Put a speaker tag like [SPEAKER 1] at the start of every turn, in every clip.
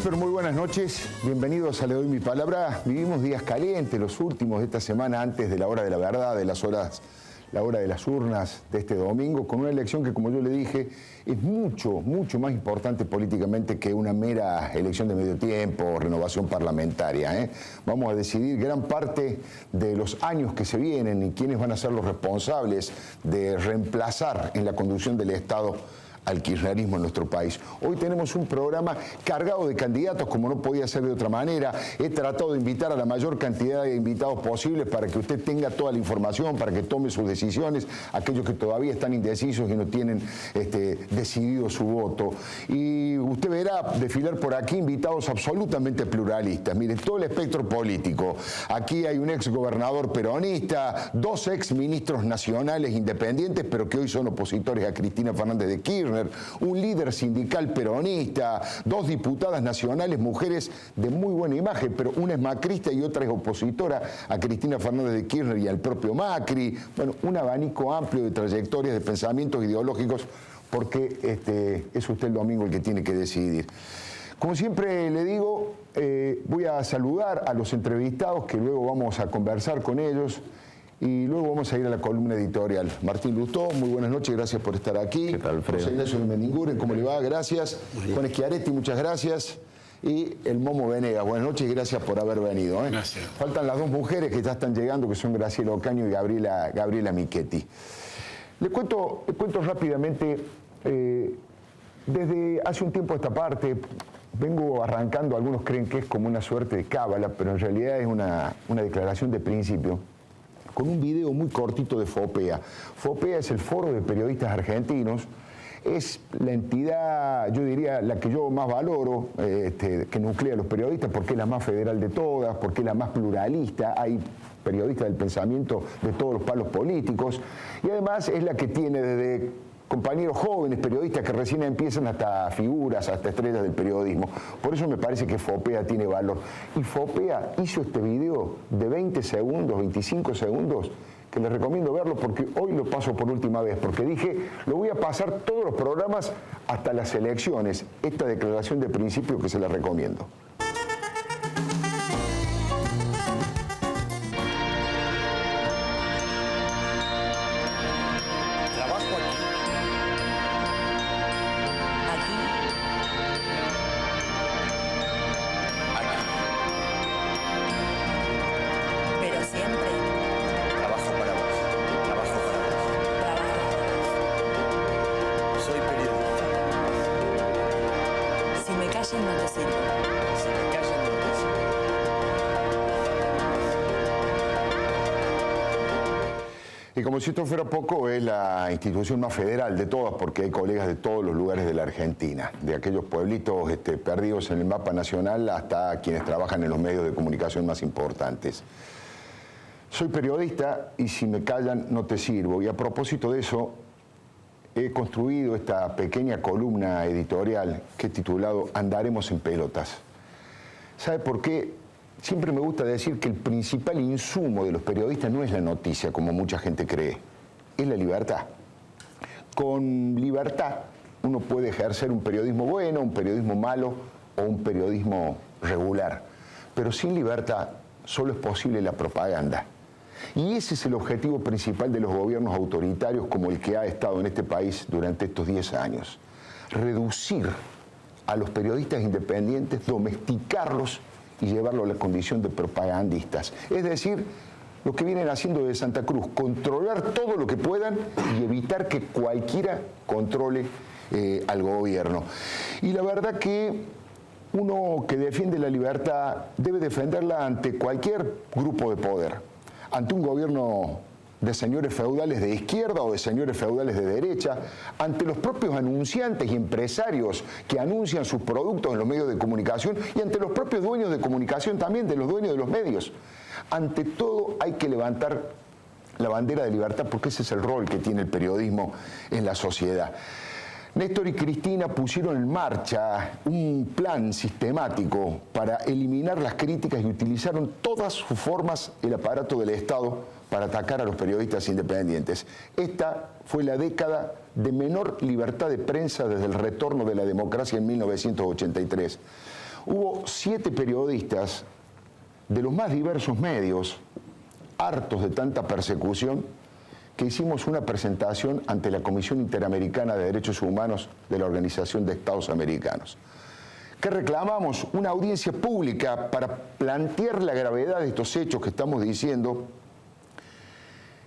[SPEAKER 1] Pero muy buenas noches, bienvenidos a Le Doy Mi Palabra. Vivimos días calientes, los últimos de esta semana antes de la hora de la verdad, la hora de las urnas de este domingo, con una elección que, como yo le dije, es mucho más importante políticamente que una mera elección de medio tiempo o renovación parlamentaria. Vamos a decidir gran parte de los años que se vienen y quiénes van a ser los responsables de reemplazar en la conducción del Estado al kirchnerismo en nuestro país. Hoy tenemos un programa cargado de candidatos, como no podía ser de otra manera. He tratado de invitar a la mayor cantidad de invitados posibles para que usted tenga toda la información, para que tome sus decisiones, aquellos que todavía están indecisos y no tienen decidido su voto. Y usted verá desfilar por aquí invitados absolutamente pluralistas. Mire, todo el espectro político. Aquí hay un ex gobernador peronista, dos ex ministros nacionales independientes, pero que hoy son opositores a Cristina Fernández de Kirchner, un líder sindical peronista, dos diputadas nacionales, mujeres de muy buena imagen, pero una es macrista y otra es opositora a Cristina Fernández de Kirchner y al propio Macri. Bueno, un abanico amplio de trayectorias, de pensamientos ideológicos, porque es usted el domingo el que tiene que decidir. Como siempre le digo, voy a saludar a los entrevistados, que luego vamos a conversar con ellos. Y luego vamos a ir a la columna editorial. Martín Lustó, muy buenas noches, gracias por estar aquí.
[SPEAKER 2] ¿Qué tal, Alfredo?
[SPEAKER 1] José Ignacio de Mendiguren, ¿cómo le va? Gracias. Juan Schiaretti, muchas gracias. Y el Momo Venegas, buenas noches y gracias por haber venido.
[SPEAKER 2] Gracias.
[SPEAKER 1] Faltan las dos mujeres que ya están llegando, que son Graciela Ocaño y Gabriela Michetti. Les cuento rápidamente, desde hace un tiempo a esta parte, vengo arrancando, algunos creen que es como una suerte de cábala, pero en realidad es una declaración de principio, con un video muy cortito de FOPEA. FOPEA es el Foro de Periodistas Argentinos, es la entidad, yo diría, la que yo más valoro, que nuclea a los periodistas, porque es la más federal de todas, porque es la más pluralista, hay periodistas del pensamiento de todos los palos políticos, y además es la que tiene desde compañeros jóvenes, periodistas que recién empiezan, hasta figuras, hasta estrellas del periodismo. Por eso me parece que FOPEA tiene valor. Y FOPEA hizo este video de 20 segundos, 25 segundos, que les recomiendo verlo porque hoy lo paso por última vez, porque dije, lo voy a pasar todos los programas hasta las elecciones, esta declaración de principio que se la recomiendo. Y como si esto fuera poco, es la institución más federal de todas, porque hay colegas de todos los lugares de la Argentina, de aquellos pueblitos perdidos en el mapa nacional hasta quienes trabajan en los medios de comunicación más importantes. Soy periodista y si me callan no te sirvo. Y a propósito de eso, he construido esta pequeña columna editorial que he titulado Andaremos en pelotas. ¿Sabe por qué? Siempre me gusta decir que el principal insumo de los periodistas no es la noticia, como mucha gente cree, es la libertad. Con libertad uno puede ejercer un periodismo bueno, un periodismo malo o un periodismo regular. Pero sin libertad solo es posible la propaganda. Y ese es el objetivo principal de los gobiernos autoritarios como el que ha estado en este país durante estos 10 años. Reducir a los periodistas independientes, domesticarlos y llevarlo a la condición de propagandistas. Es decir, lo que vienen haciendo de Santa Cruz, controlar todo lo que puedan y evitar que cualquiera controle al gobierno. Y la verdad que uno que defiende la libertad debe defenderla ante cualquier grupo de poder, ante un gobierno de señores feudales de izquierda o de señores feudales de derecha, ante los propios anunciantes y empresarios que anuncian sus productos en los medios de comunicación y ante los propios dueños de comunicación también, de los dueños de los medios. Ante todo hay que levantar la bandera de libertad porque ese es el rol que tiene el periodismo en la sociedad. Néstor y Cristina pusieron en marcha un plan sistemático para eliminar las críticas y utilizaron todas sus formas el aparato del Estado para atacar a los periodistas independientes. Esta fue la década de menor libertad de prensa desde el retorno de la democracia en 1983. hubo 7 periodistas de los más diversos medios, hartos de tanta persecución, que hicimos una presentación ante la Comisión Interamericana de Derechos Humanos de la Organización de Estados Americanos, que reclamamos una audiencia pública para plantear la gravedad de estos hechos que estamos diciendo,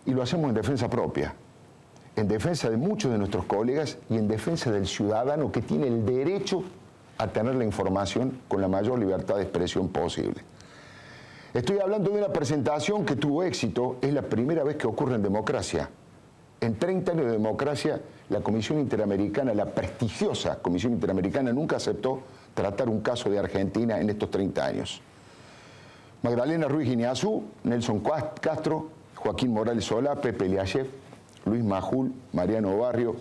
[SPEAKER 1] y lo hacemos en defensa propia, en defensa de muchos de nuestros colegas y en defensa del ciudadano que tiene el derecho a tener la información con la mayor libertad de expresión posible. Estoy hablando de una presentación que tuvo éxito, es la primera vez que ocurre en democracia. En 30 años de democracia, la Comisión Interamericana, la prestigiosa Comisión Interamericana, nunca aceptó tratar un caso de Argentina en estos 30 años. Magdalena Ruiz Guineazú, Nelson Castro, Joaquín Morales Solá, Pepe Eliashev, Luis Majul, Mariano Barrio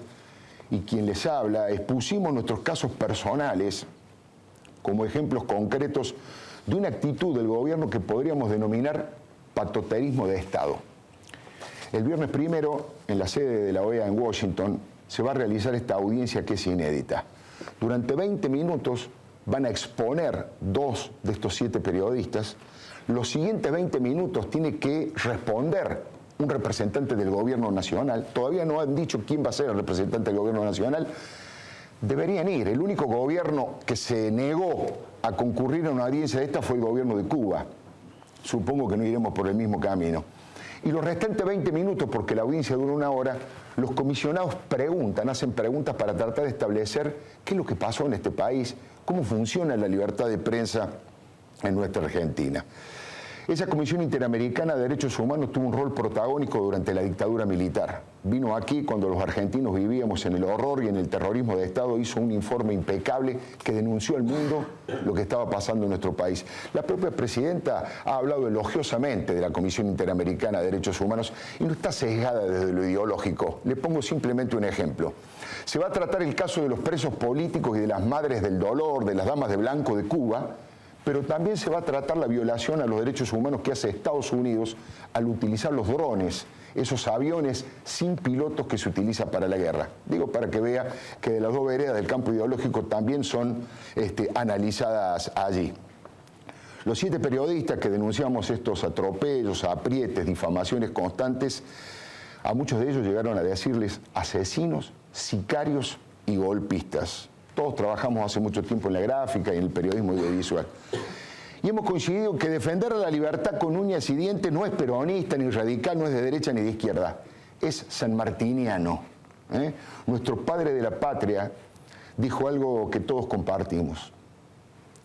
[SPEAKER 1] y quien les habla, expusimos nuestros casos personales como ejemplos concretos de una actitud del gobierno que podríamos denominar patoterismo de Estado. El viernes primero, en la sede de la OEA en Washington, se va a realizar esta audiencia que es inédita. Durante 20 minutos van a exponer 2 de estos 7 periodistas. Los siguientes 20 minutos tiene que responder un representante del gobierno nacional. Todavía no han dicho quién va a ser el representante del gobierno nacional. Deberían ir. El único gobierno que se negó a concurrir a una audiencia de esta fue el gobierno de Cuba. Supongo que no iremos por el mismo camino. Y los restantes 20 minutos, porque la audiencia dura 1 hora, los comisionados hacen preguntas para tratar de establecer qué es lo que pasó en este país, cómo funciona la libertad de prensa en nuestra Argentina. Esa Comisión Interamericana de Derechos Humanos tuvo un rol protagónico durante la dictadura militar. Vino aquí cuando los argentinos vivíamos en el horror y en el terrorismo de Estado, hizo un informe impecable que denunció al mundo lo que estaba pasando en nuestro país. La propia presidenta ha hablado elogiosamente de la Comisión Interamericana de Derechos Humanos y no está sesgada desde lo ideológico. Le pongo simplemente un ejemplo. Se va a tratar el caso de los presos políticos y de las madres del dolor, de las damas de blanco de Cuba, pero también se va a tratar la violación a los derechos humanos que hace Estados Unidos al utilizar los drones, esos aviones sin pilotos que se utiliza para la guerra. Digo para que vea que de las 2 veredas del campo ideológico también son analizadas allí. Los 7 periodistas que denunciamos estos atropellos, aprietes, difamaciones constantes, a muchos de ellos llegaron a decirles asesinos, sicarios y golpistas. Todos trabajamos hace mucho tiempo en la gráfica y en el periodismo audiovisual. Y hemos coincidido que defender la libertad con uñas y dientes no es peronista, ni radical, no es de derecha ni de izquierda. Es sanmartiniano. Nuestro padre de la patria dijo algo que todos compartimos.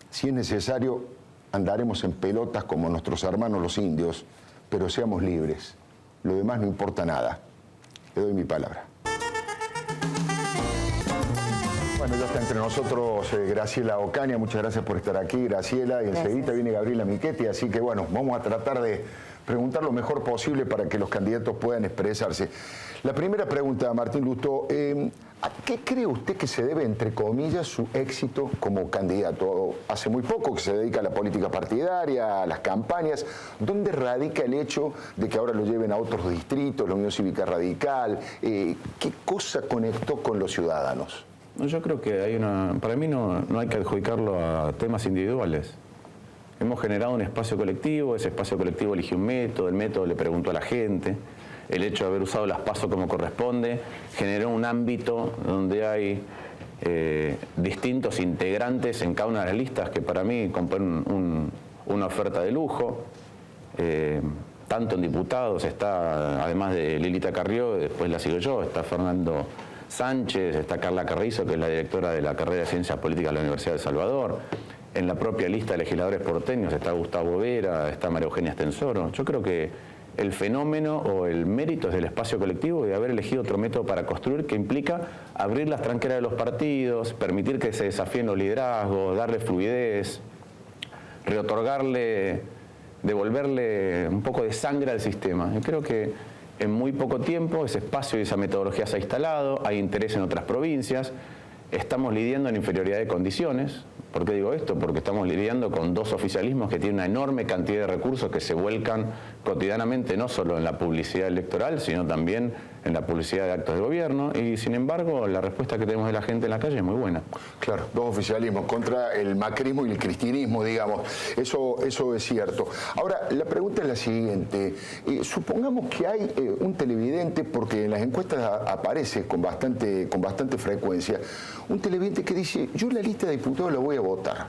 [SPEAKER 1] Si es necesario, andaremos en pelotas como nuestros hermanos los indios, pero seamos libres. Lo demás no importa nada. Le doy mi palabra. Bueno, ya está entre nosotros Graciela Ocaña, muchas gracias por estar aquí, Graciela, y enseguida viene Gabriela Michetti, así que bueno, vamos a tratar de preguntar lo mejor posible para que los candidatos puedan expresarse. La primera pregunta, Martín Lustó, ¿a qué cree usted que se debe, entre comillas, su éxito como candidato? Hace muy poco que se dedica a la política partidaria, a las campañas. ¿Dónde radica el hecho de que ahora lo lleven a otros distritos, la Unión Cívica Radical? ¿Qué cosa conectó con los ciudadanos?
[SPEAKER 2] Yo creo que para mí no hay que adjudicarlo a temas individuales. Hemos generado un espacio colectivo, ese espacio colectivo eligió un método, el método le preguntó a la gente, el hecho de haber usado las PASO como corresponde generó un ámbito donde hay distintos integrantes en cada una de las listas que para mí componen una oferta de lujo. Tanto en diputados está, además de Lilita Carrió, después la sigo yo, está Fernando Sánchez, está Carla Carrizo, que es la directora de la carrera de Ciencias Políticas de la Universidad de Salvador. En la propia lista de legisladores porteños está Gustavo Vera, está María Eugenia Stensoro. Yo creo que el fenómeno o el mérito es del espacio colectivo y de haber elegido otro método para construir que implica abrir las tranqueras de los partidos, permitir que se desafíen los liderazgos, darle fluidez, reotorgarle, devolverle un poco de sangre al sistema. Yo creo que en muy poco tiempo ese espacio y esa metodología se ha instalado, hay interés en otras provincias, estamos lidiando en inferioridad de condiciones. ¿Por qué digo esto? Porque estamos lidiando con dos oficialismos que tienen una enorme cantidad de recursos que se vuelcan cotidianamente, no solo en la publicidad electoral, sino también en la publicidad de actos de gobierno, y sin embargo la respuesta que tenemos de la gente en la calle es muy buena.
[SPEAKER 1] Claro, dos oficialismos contra el macrismo y el cristinismo, digamos, eso es cierto. Ahora, la pregunta es la siguiente, supongamos que hay un televidente, porque en las encuestas aparece con bastante frecuencia, un televidente que dice, yo la lista de diputados la voy a votar.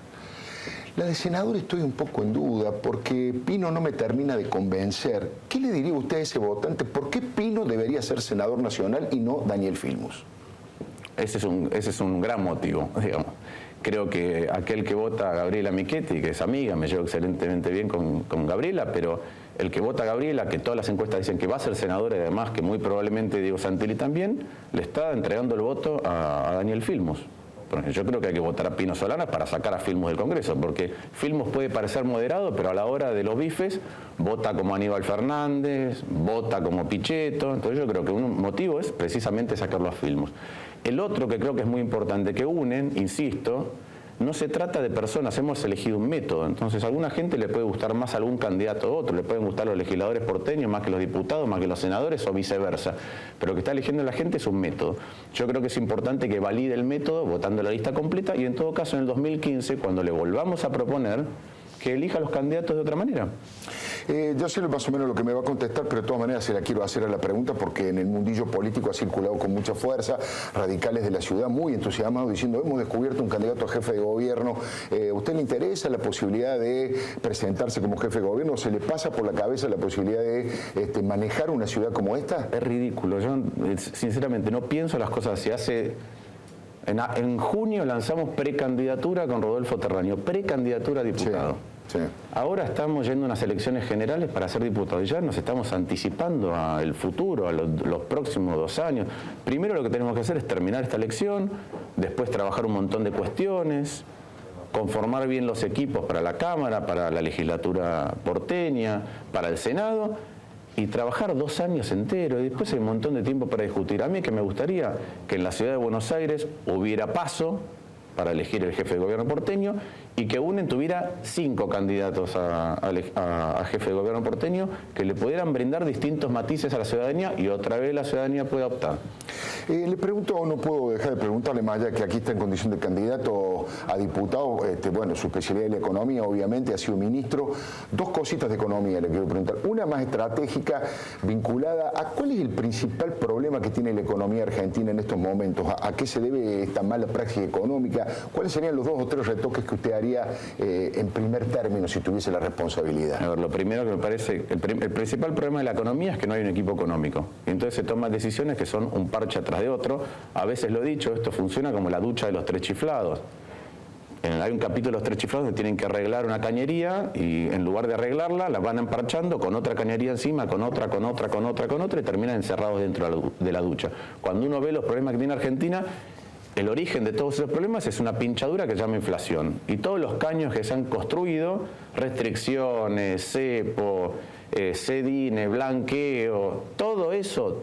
[SPEAKER 1] La de senador estoy un poco en duda porque Pino no me termina de convencer. ¿Qué le diría usted a ese votante? ¿Por qué Pino debería ser senador nacional y no Daniel Filmus?
[SPEAKER 2] Ese es un gran motivo, digamos. Creo que aquel que vota a Gabriela Michetti, que es amiga, me llevo excelentemente bien con Gabriela, pero el que vota a Gabriela, que todas las encuestas dicen que va a ser senador, y además que muy probablemente Diego Santilli también, le está entregando el voto a Daniel Filmus. Yo creo que hay que votar a Pino Solanas para sacar a Filmus del Congreso, porque Filmus puede parecer moderado, pero a la hora de los bifes vota como Aníbal Fernández, vota como Pichetto. Entonces yo creo que un motivo es precisamente sacarlo a Filmus. El otro que creo que es muy importante, que unen, insisto, no se trata de personas, hemos elegido un método. Entonces a alguna gente le puede gustar más algún candidato u otro, le pueden gustar los legisladores porteños más que los diputados, más que los senadores o viceversa. Pero lo que está eligiendo la gente es un método. Yo creo que es importante que valide el método votando la lista completa y en todo caso en el 2015, cuando le volvamos a proponer, que elija los candidatos de otra manera.
[SPEAKER 1] Yo sé más o menos lo que me va a contestar, pero de todas maneras se la quiero hacer a la pregunta porque en el mundillo político ha circulado con mucha fuerza, radicales de la ciudad muy entusiasmados diciendo hemos descubierto un candidato a jefe de gobierno. ¿A usted le interesa la posibilidad de presentarse como jefe de gobierno? ¿Se le pasa por la cabeza la posibilidad de manejar una ciudad como esta? Es
[SPEAKER 2] ridículo. Yo sinceramente no pienso las cosas así. En junio lanzamos precandidatura con Rodolfo Terraño, precandidatura a diputado. Sí. Ahora estamos yendo a unas elecciones generales para ser diputados y ya nos estamos anticipando al futuro, a los próximos 2 años. Primero lo que tenemos que hacer es terminar esta elección, después trabajar un montón de cuestiones, conformar bien los equipos para la Cámara, para la legislatura porteña, para el Senado, y trabajar 2 años enteros, y después hay un montón de tiempo para discutir. A mí que me gustaría que en la ciudad de Buenos Aires hubiera paso para elegir el jefe de gobierno porteño y que UNEN tuviera 5 candidatos a jefe de gobierno porteño que le pudieran brindar distintos matices a la ciudadanía y otra vez la ciudadanía pueda optar.
[SPEAKER 1] Le pregunto, no puedo dejar de preguntarle, más allá que aquí está en condición de candidato a diputado, bueno, su especialidad es la economía, obviamente, ha sido ministro. 2 cositas de economía le quiero preguntar. Una más estratégica, vinculada a cuál es el principal problema que tiene la economía argentina en estos momentos, a qué se debe esta mala práctica económica, cuáles serían los 2 o 3 retoques que usted haría en primer término si tuviese la responsabilidad.
[SPEAKER 2] A ver, lo primero que me parece, el principal problema de la economía es que no hay un equipo económico. Entonces se toman decisiones que son un parche atrás de otro. A veces lo he dicho, esto funciona como la ducha de los 3 chiflados. Hay un capítulo de los 3 chiflados donde tienen que arreglar una cañería y en lugar de arreglarla la van emparchando con otra cañería encima, con otra y terminan encerrados dentro de la ducha. Cuando uno ve los problemas que tiene Argentina, el origen de todos esos problemas es una pinchadura que se llama inflación. Y todos los caños que se han construido, restricciones, cepo, cedine, blanqueo, todo eso,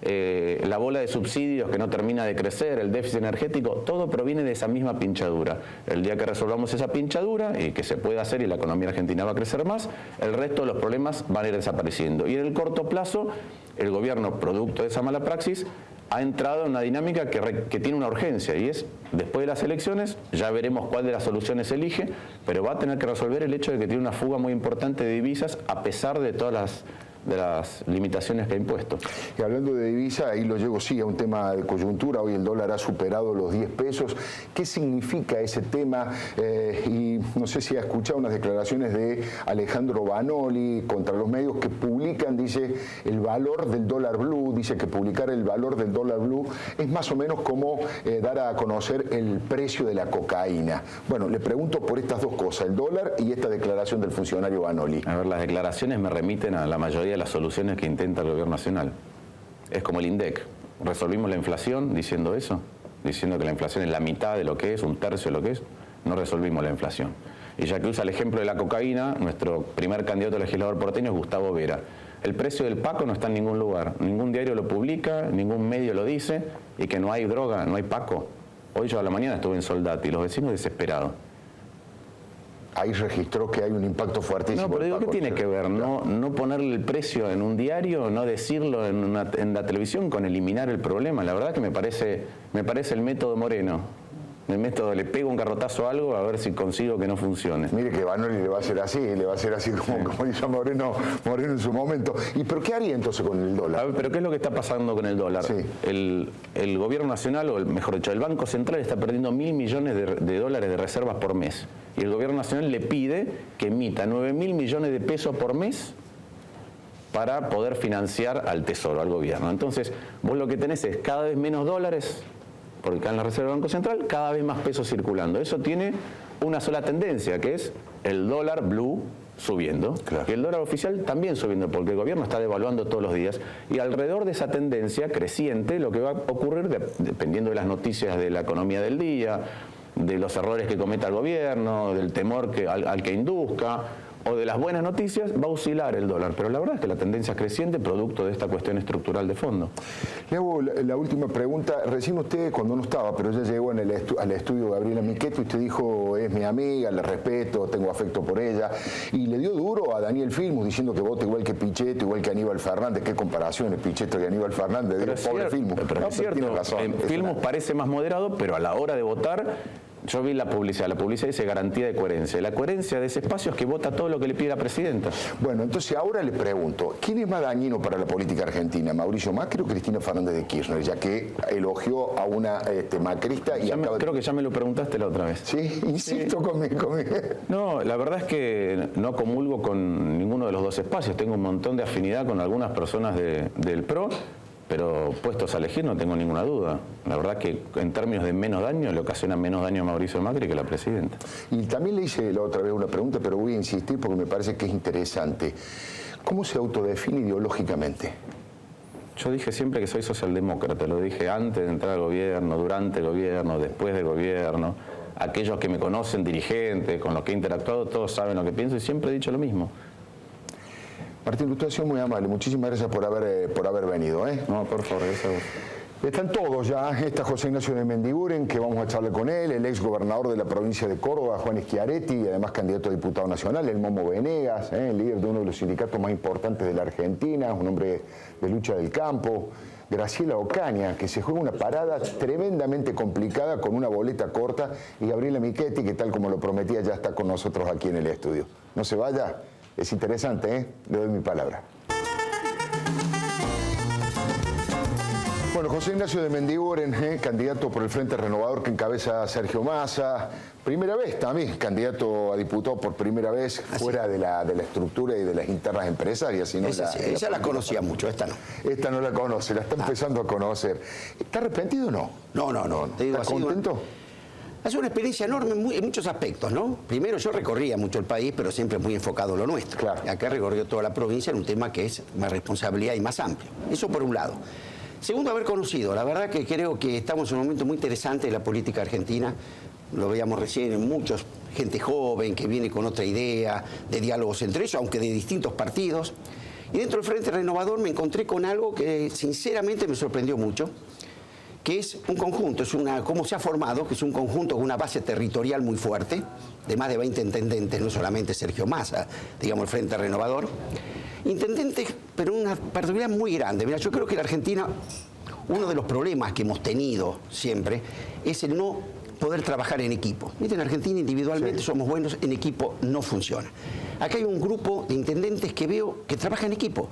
[SPEAKER 2] la bola de subsidios que no termina de crecer, el déficit energético, todo proviene de esa misma pinchadura. El día que resolvamos esa pinchadura y que se pueda hacer y la economía argentina va a crecer más, el resto de los problemas van a ir desapareciendo. Y en el corto plazo, el gobierno, producto de esa mala praxis, ha entrado en una dinámica que tiene una urgencia y es, después de las elecciones, ya veremos cuál de las soluciones elige, pero va a tener que resolver el hecho de que tiene una fuga muy importante de divisas a pesar de todas las limitaciones que ha impuesto.
[SPEAKER 1] Y hablando de divisa, ahí lo llevo sí a un tema de coyuntura, hoy el dólar ha superado los 10 pesos. ¿Qué significa ese tema? Y no sé si ha escuchado unas declaraciones de Alejandro Banoli contra los medios que publican, dice, el valor del dólar blue, dice que publicar el valor del dólar blue es más o menos como dar a conocer el precio de la cocaína. Bueno, le pregunto por estas 2 cosas, el dólar y esta declaración del funcionario Banoli.
[SPEAKER 2] A ver, las declaraciones me remiten a la mayoría de las soluciones que intenta el gobierno nacional. Es como el INDEC. Resolvimos la inflación diciendo eso, diciendo que la inflación es la mitad de lo que es, 1/3 de lo que es. No resolvimos la inflación. Y ya que usa el ejemplo de la cocaína, nuestro primer candidato a legislador porteño es Gustavo Vera. El precio del Paco no está en ningún lugar. Ningún diario lo publica, ningún medio lo dice, y que no hay droga, no hay Paco. Hoy yo a la mañana estuve en Soldati, los vecinos desesperados.
[SPEAKER 1] Ahí registró que hay un impacto fuertísimo.
[SPEAKER 2] No, pero digo, ¿qué tiene que ver? No ponerle el precio en un diario, no decirlo en la televisión con eliminar el problema. La verdad que me parece el método Moreno. El método, le pego un garrotazo a algo a ver si consigo que no funcione.
[SPEAKER 1] Mire que Vanoli le va a hacer así como hizo Moreno en su momento. ¿Pero qué haría entonces con el dólar?
[SPEAKER 2] A ver, pero ¿qué es lo que está pasando con el dólar?
[SPEAKER 1] Sí.
[SPEAKER 2] El gobierno nacional, o mejor dicho, el Banco Central está perdiendo 1.000 millones de dólares de reservas por mes. Y el gobierno nacional le pide que emita 9.000 millones de pesos por mes para poder financiar al Tesoro, al gobierno. Entonces, vos lo que tenés es cada vez menos dólares, porque caen la reserva del Banco Central, cada vez más pesos circulando. Eso tiene una sola tendencia, que es el dólar blue subiendo, claro, y el dólar oficial también subiendo, porque el gobierno está devaluando todos los días. Y alrededor de esa tendencia creciente, lo que va a ocurrir, dependiendo de las noticias de la economía del día, de los errores que cometa el gobierno, del temor al que induzca, o de las buenas noticias, va a oscilar el dólar. Pero la verdad es que la tendencia es creciente producto de esta cuestión estructural de fondo.
[SPEAKER 1] Le hago la última pregunta. Recién usted, cuando no estaba, pero ya llegó al estudio Gabriela Michetti, usted dijo, es mi amiga, le respeto, tengo afecto por ella, y le dio duro a Daniel Filmus diciendo que vota igual que Pichetto, igual que Aníbal Fernández. ¿Qué comparaciones, Pichetto y Aníbal Fernández? Digo, pobre Filmus.
[SPEAKER 2] Pero es cierto, Filmus parece más moderado, pero a la hora de votar... Yo vi la publicidad dice garantía de coherencia. La coherencia de ese espacio es que vota todo lo que le pide la presidenta.
[SPEAKER 1] Bueno, entonces ahora le pregunto, ¿quién es más dañino para la política argentina? ¿Mauricio Macri o Cristina Fernández de Kirchner? Ya que elogió a una macrista y
[SPEAKER 2] creo que ya me lo preguntaste la otra vez.
[SPEAKER 1] Sí, insisto
[SPEAKER 2] sí.
[SPEAKER 1] Conmigo.
[SPEAKER 2] No, la verdad es que no comulgo con ninguno de los dos espacios. Tengo un montón de afinidad con algunas personas del PRO, pero puestos a elegir no tengo ninguna duda. La verdad que en términos de menos daño, le ocasiona menos daño a Mauricio Macri que a la presidenta.
[SPEAKER 1] Y también le hice la otra vez una pregunta, pero voy a insistir porque me parece que es interesante. ¿Cómo se autodefine ideológicamente?
[SPEAKER 2] Yo dije siempre que soy socialdemócrata, lo dije antes de entrar al gobierno, durante el gobierno, después del gobierno. Aquellos que me conocen, dirigentes, con los que he interactuado, todos saben lo que pienso y siempre he dicho lo mismo.
[SPEAKER 1] Martín, usted ha sido muy amable. Muchísimas gracias por haber venido.
[SPEAKER 2] No, por favor, gracias a vos.
[SPEAKER 1] Están todos ya. Está José Ignacio de Mendiguren, que vamos a charlar con él, el ex gobernador de la provincia de Córdoba, Juan Schiaretti, y además candidato a diputado nacional, el Momo Venegas, el líder de uno de los sindicatos más importantes de la Argentina, un hombre de lucha del campo. Graciela Ocaña, que se juega una parada tremendamente complicada con una boleta corta, y Gabriela Michetti, que tal como lo prometía ya está con nosotros aquí en el estudio. No se vaya. Es interesante, le doy mi palabra. Bueno, José Ignacio de Mendiguren, candidato por el Frente Renovador que encabeza Sergio Massa. Primera vez también, candidato a diputado por primera vez fuera de la estructura y de las internas empresarias. Sino
[SPEAKER 3] esa la conocía mucho, esta no.
[SPEAKER 1] Esta no la conoce, la está empezando a conocer. ¿Está arrepentido o no?
[SPEAKER 3] No. Te digo,
[SPEAKER 1] ¿Está contento?
[SPEAKER 3] Ha sido una experiencia enorme en muchos aspectos, ¿no? Primero, yo recorría mucho el país, pero siempre muy enfocado en lo nuestro. Claro. Acá recorrió toda la provincia en un tema que es más responsabilidad y más amplio. Eso por un lado. Segundo, haber conocido. La verdad que creo que estamos en un momento muy interesante de la política argentina. Lo veíamos recién en muchos, gente joven que viene con otra idea, de diálogos entre ellos, aunque de distintos partidos. Y dentro del Frente Renovador me encontré con algo que sinceramente me sorprendió mucho, que es un conjunto, cómo se ha formado, que es un conjunto con una base territorial muy fuerte, de más de 20 intendentes, no solamente Sergio Massa, digamos el Frente Renovador. Intendentes, pero una particularidad muy grande. Mira, yo creo que la Argentina, uno de los problemas que hemos tenido siempre, es el no poder trabajar en equipo. ¿Viste? En Argentina individualmente somos buenos, en equipo no funciona. Acá hay un grupo de intendentes que veo que trabajan en equipo.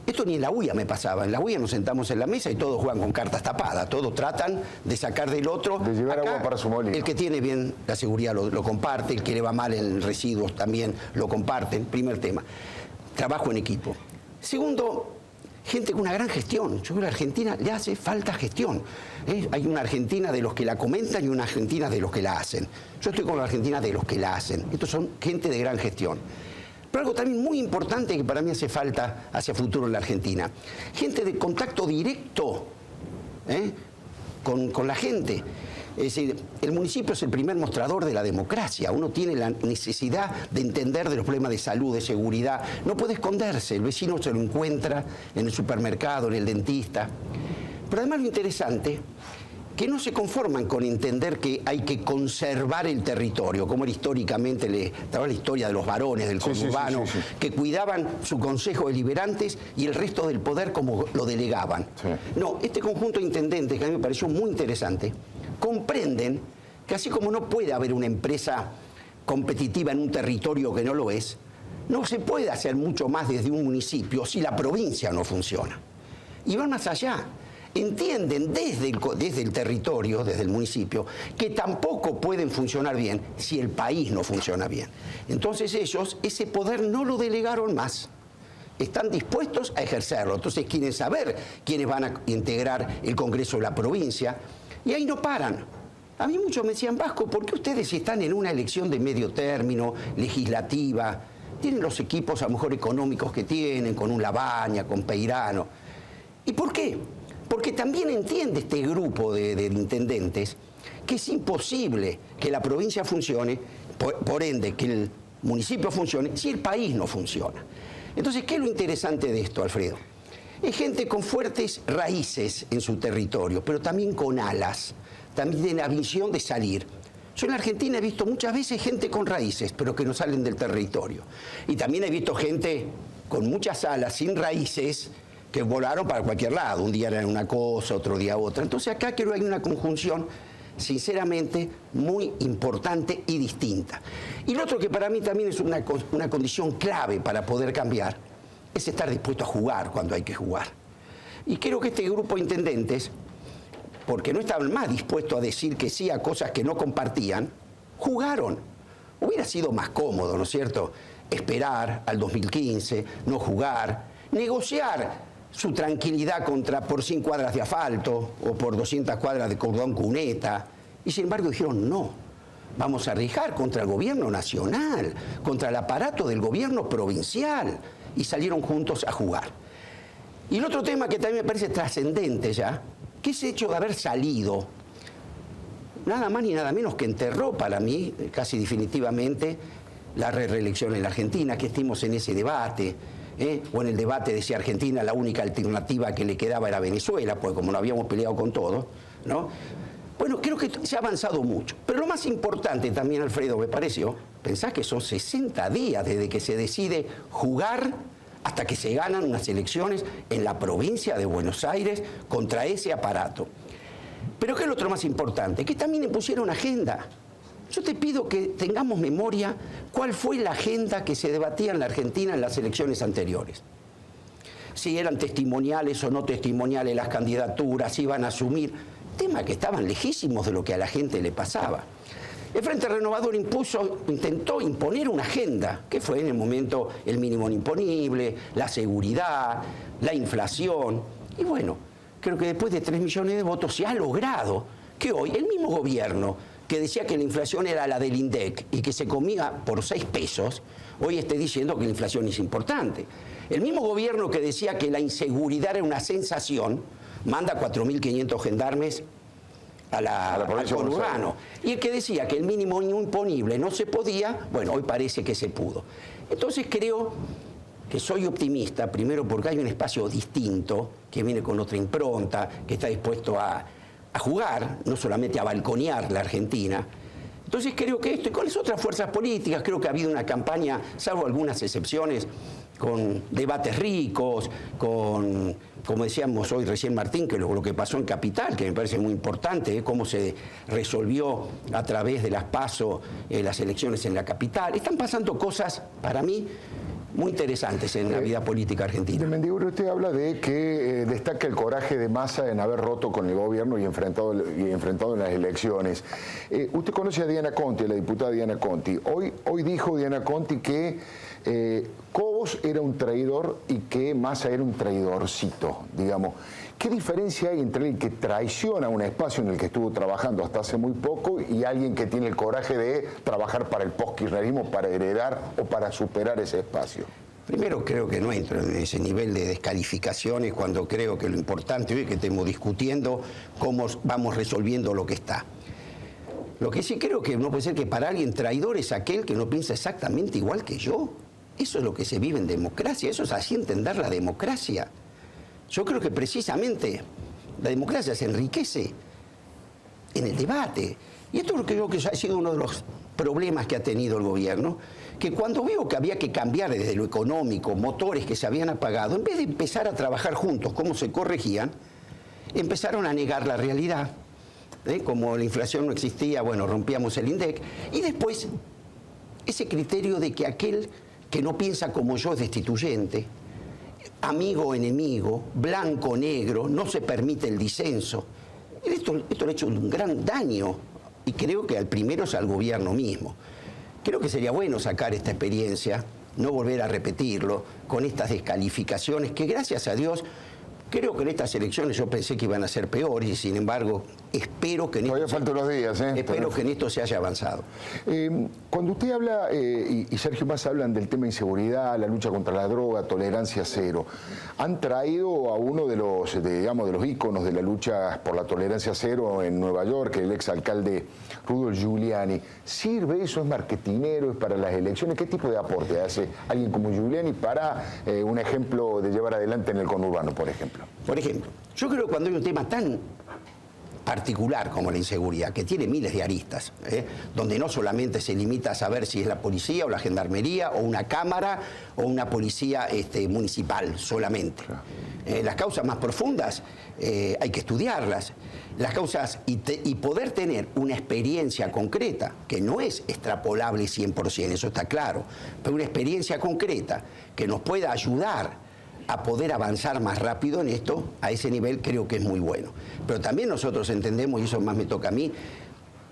[SPEAKER 3] Esto ni en la UIA me pasaba. En la UIA nos sentamos en la mesa y todos juegan con cartas tapadas. Todos tratan de sacar del otro.
[SPEAKER 1] De llevar agua para su molino.
[SPEAKER 3] El que tiene bien la seguridad lo comparte, el que le va mal en residuos también lo comparten. Primer tema. Trabajo en equipo. Segundo, gente con una gran gestión. Yo creo que a la Argentina le hace falta gestión. Hay una Argentina de los que la comentan y una Argentina de los que la hacen. Yo estoy con la Argentina de los que la hacen. Estos son gente de gran gestión. Pero algo también muy importante que para mí hace falta hacia futuro en la Argentina. Gente de contacto directo con la gente. Es decir, el municipio es el primer mostrador de la democracia. Uno tiene la necesidad de entender de los problemas de salud, de seguridad. No puede esconderse. El vecino se lo encuentra en el supermercado, en el dentista. Pero además lo interesante, que no se conforman con entender que hay que conservar el territorio, como era históricamente estaba la historia de los varones del conurbano, que cuidaban su consejo deliberantes y el resto del poder como lo delegaban. Sí. No, este conjunto de intendentes, que a mí me pareció muy interesante, comprenden que así como no puede haber una empresa competitiva en un territorio que no lo es, no se puede hacer mucho más desde un municipio si la provincia no funciona. Y van más allá. Entienden desde el territorio, desde el municipio, que tampoco pueden funcionar bien si el país no funciona bien. Entonces ellos ese poder no lo delegaron más. Están dispuestos a ejercerlo. Entonces quieren saber quiénes van a integrar el Congreso de la provincia. Y ahí no paran. A mí muchos me decían, Vasco, ¿por qué ustedes están en una elección de medio término, legislativa? Tienen los equipos a lo mejor económicos que tienen, con un Labaña, con Peirano. ¿Y por qué? Porque también entiende este grupo de intendentes que es imposible que la provincia funcione, por ende que el municipio funcione, si el país no funciona. Entonces, ¿qué es lo interesante de esto, Alfredo? Es gente con fuertes raíces en su territorio, pero también con alas, también de la visión de salir. Yo en la Argentina he visto muchas veces gente con raíces, pero que no salen del territorio. Y también he visto gente con muchas alas, sin raíces, que volaron para cualquier lado. Un día eran una cosa, otro día otra. Entonces acá creo que hay una conjunción, sinceramente, muy importante y distinta. Y lo otro que para mí también es una condición clave para poder cambiar, es estar dispuesto a jugar cuando hay que jugar. Y creo que este grupo de intendentes, porque no estaban más dispuestos a decir que sí a cosas que no compartían, jugaron. Hubiera sido más cómodo, ¿no es cierto?, esperar al 2015, no jugar, negociar su tranquilidad por 100 cuadras de asfalto o por 200 cuadras de cordón cuneta. Y sin embargo dijeron, no, vamos a arriesgar contra el gobierno nacional, contra el aparato del gobierno provincial. Y salieron juntos a jugar. Y el otro tema que también me parece trascendente ya, que es el hecho de haber salido, nada más ni nada menos que enterró para mí, casi definitivamente, la reelección en la Argentina, que estemos en ese debate. O en el debate de si Argentina la única alternativa que le quedaba era Venezuela, pues como no habíamos peleado con todo, ¿no? Bueno, creo que se ha avanzado mucho. Pero lo más importante también, Alfredo, me pareció, pensás que son 60 días desde que se decide jugar hasta que se ganan unas elecciones en la provincia de Buenos Aires contra ese aparato. Pero ¿qué es lo otro más importante? Que también impusieron agenda. Yo te pido que tengamos memoria cuál fue la agenda que se debatía en la Argentina en las elecciones anteriores. Si eran testimoniales o no testimoniales las candidaturas, si iban a asumir, temas que estaban lejísimos de lo que a la gente le pasaba. El Frente Renovador intentó imponer una agenda, que fue en el momento el mínimo imponible, la seguridad, la inflación. Y bueno, creo que después de 3 millones de votos se ha logrado que hoy el mismo gobierno que decía que la inflación era la del INDEC y que se comía por 6 pesos, hoy esté diciendo que la inflación es importante. El mismo gobierno que decía que la inseguridad era una sensación, manda 4.500 gendarmes al conurbano. Y el que decía que el mínimo imponible no se podía, bueno, hoy parece que se pudo. Entonces creo que soy optimista, primero porque hay un espacio distinto, que viene con otra impronta, que está dispuesto a jugar, no solamente a balconear la Argentina. Entonces creo que esto, y con las otras fuerzas políticas, creo que ha habido una campaña, salvo algunas excepciones, con debates ricos, con, como decíamos hoy recién Martín, que lo que pasó en Capital, que me parece muy importante, cómo se resolvió a través de las PASO las elecciones en la capital. Están pasando cosas, para mí, muy interesantes en la vida política argentina.
[SPEAKER 1] De Mendiburo, usted habla de que destaca el coraje de Massa en haber roto con el gobierno y enfrentado en las elecciones. Usted conoce a Diana Conti, a la diputada Diana Conti. Hoy dijo Diana Conti que Cobos era un traidor y que Massa era un traidorcito, digamos. ¿Qué diferencia hay entre el que traiciona un espacio en el que estuvo trabajando hasta hace muy poco y alguien que tiene el coraje de trabajar para el postkirchnerismo, para heredar o para superar ese espacio?
[SPEAKER 3] Primero, creo que no entro en ese nivel de descalificaciones cuando creo que lo importante hoy es que estemos discutiendo cómo vamos resolviendo lo que está. Lo que sí creo que no puede ser que para alguien traidor es aquel que no piensa exactamente igual que yo. Eso es lo que se vive en democracia, eso es así entender la democracia. Yo creo que precisamente la democracia se enriquece en el debate. Y esto es lo que creo que ha sido uno de los problemas que ha tenido el gobierno, que cuando vio que había que cambiar desde lo económico, motores que se habían apagado, en vez de empezar a trabajar juntos cómo se corregían, empezaron a negar la realidad. Como la inflación no existía, bueno, rompíamos el INDEC. Y después, ese criterio de que aquel que no piensa como yo es destituyente, amigo o enemigo, blanco o negro, no se permite el disenso. Esto le ha hecho un gran daño, y creo que al primero es al gobierno mismo. Creo que sería bueno sacar esta experiencia, no volver a repetirlo, con estas descalificaciones que, gracias a Dios, creo que en estas elecciones yo pensé que iban a ser peores y, sin embargo, espero que en
[SPEAKER 1] todavía faltan unos días,
[SPEAKER 3] espero que en esto se haya avanzado.
[SPEAKER 1] Cuando usted habla, y Sergio más hablan del tema de inseguridad, la lucha contra la droga, tolerancia cero, han traído a uno de los íconos de la lucha por la tolerancia cero en Nueva York, el exalcalde Rudolph Giuliani. ¿Sirve eso? ¿Es marketinero? ¿Es para las elecciones? ¿Qué tipo de aporte hace alguien como Giuliani para un ejemplo de llevar adelante en el conurbano, por ejemplo?
[SPEAKER 3] Por ejemplo, yo creo que cuando hay un tema tan particular como la inseguridad, que tiene miles de aristas, donde no solamente se limita a saber si es la policía o la gendarmería o una cámara o una policía municipal solamente. Claro. Las causas más profundas hay que estudiarlas. Las causas y poder tener una experiencia concreta, que no es extrapolable 100%, eso está claro, pero una experiencia concreta que nos pueda ayudar a poder avanzar más rápido en esto, a ese nivel creo que es muy bueno. Pero también nosotros entendemos, y eso más me toca a mí,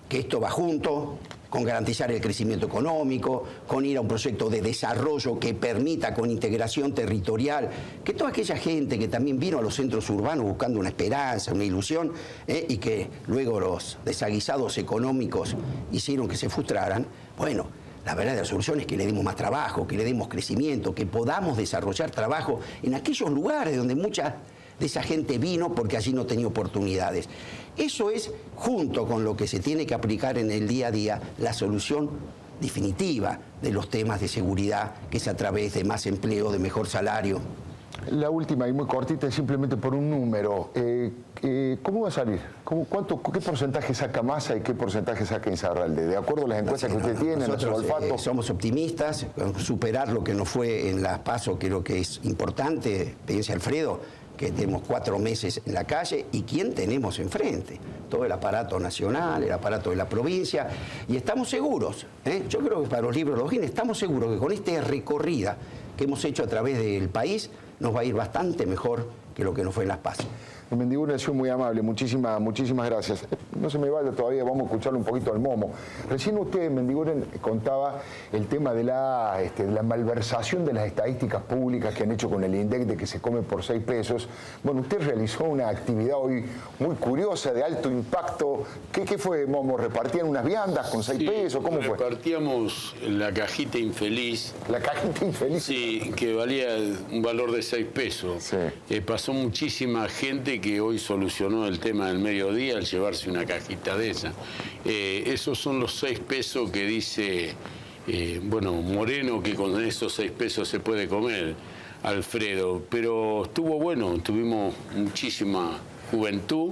[SPEAKER 3] que esto va junto con garantizar el crecimiento económico, con ir a un proyecto de desarrollo que permita con integración territorial, que toda aquella gente que también vino a los centros urbanos buscando una esperanza, una ilusión, y que luego los desaguisados económicos hicieron que se frustraran, bueno, la verdadera solución es que le demos más trabajo, que le demos crecimiento, que podamos desarrollar trabajo en aquellos lugares donde mucha de esa gente vino porque allí no tenía oportunidades. Eso es, junto con lo que se tiene que aplicar en el día a día, la solución definitiva de los temas de seguridad, que es a través de más empleo, de mejor salario.
[SPEAKER 1] La última y muy cortita, simplemente por un número. ¿Cómo va a salir? ¿Qué porcentaje saca Massa y qué porcentaje saca Insaurralde? De acuerdo a las encuestas que usted tiene,
[SPEAKER 3] nosotros
[SPEAKER 1] olfato.
[SPEAKER 3] Somos optimistas, superar lo que nos fue en las PASO creo que es importante. Piense, Alfredo, que tenemos 4 meses en la calle y quién tenemos enfrente. Todo el aparato nacional, el aparato de la provincia, y estamos seguros, yo creo que para los libros de los Guinness estamos seguros que con esta recorrida que hemos hecho a través del país nos va a ir bastante mejor que lo que nos fue en las PASO.
[SPEAKER 1] Mendigún, ha sido muy amable, muchísimas gracias. No se me vaya todavía, vamos a escucharle un poquito al Momo. Recién usted, Mendigún, contaba el tema de la malversación de las estadísticas públicas que han hecho con el INDEC, de que se come por 6 pesos. Bueno, usted realizó una actividad hoy muy curiosa, de alto impacto. ¿Qué fue, Momo? ¿Repartían unas viandas con 6 pesos? ¿Cómo fue?
[SPEAKER 4] Repartíamos la cajita infeliz.
[SPEAKER 1] ¿La cajita infeliz?
[SPEAKER 4] Sí, que valía un valor de 6 pesos. Sí. Pasó muchísima gente que hoy solucionó el tema del mediodía al llevarse una cajita de esa. Esos son los 6 pesos que dice, Moreno, que con esos 6 pesos se puede comer, Alfredo. Pero estuvo bueno, tuvimos muchísima juventud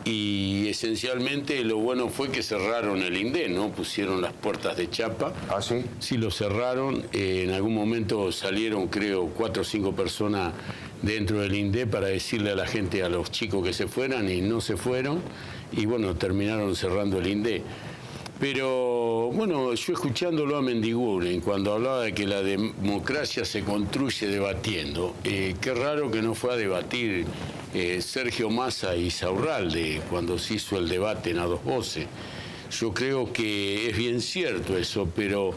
[SPEAKER 4] y esencialmente lo bueno fue que cerraron el INDE, ¿no? Pusieron las puertas de chapa.
[SPEAKER 1] ¿Ah, sí?
[SPEAKER 4] Sí, lo cerraron. En algún momento salieron, creo, 4 o 5 personas dentro del INDE para decirle a la gente, a los chicos que se fueran, y no se fueron. Y bueno, terminaron cerrando el INDE. Pero bueno, yo escuchándolo a Mendiguren, cuando hablaba de que la democracia se construye debatiendo, qué raro que no fue a debatir Sergio Massa y Insaurralde cuando se hizo el debate en A Dos Voces. Yo creo que es bien cierto eso, pero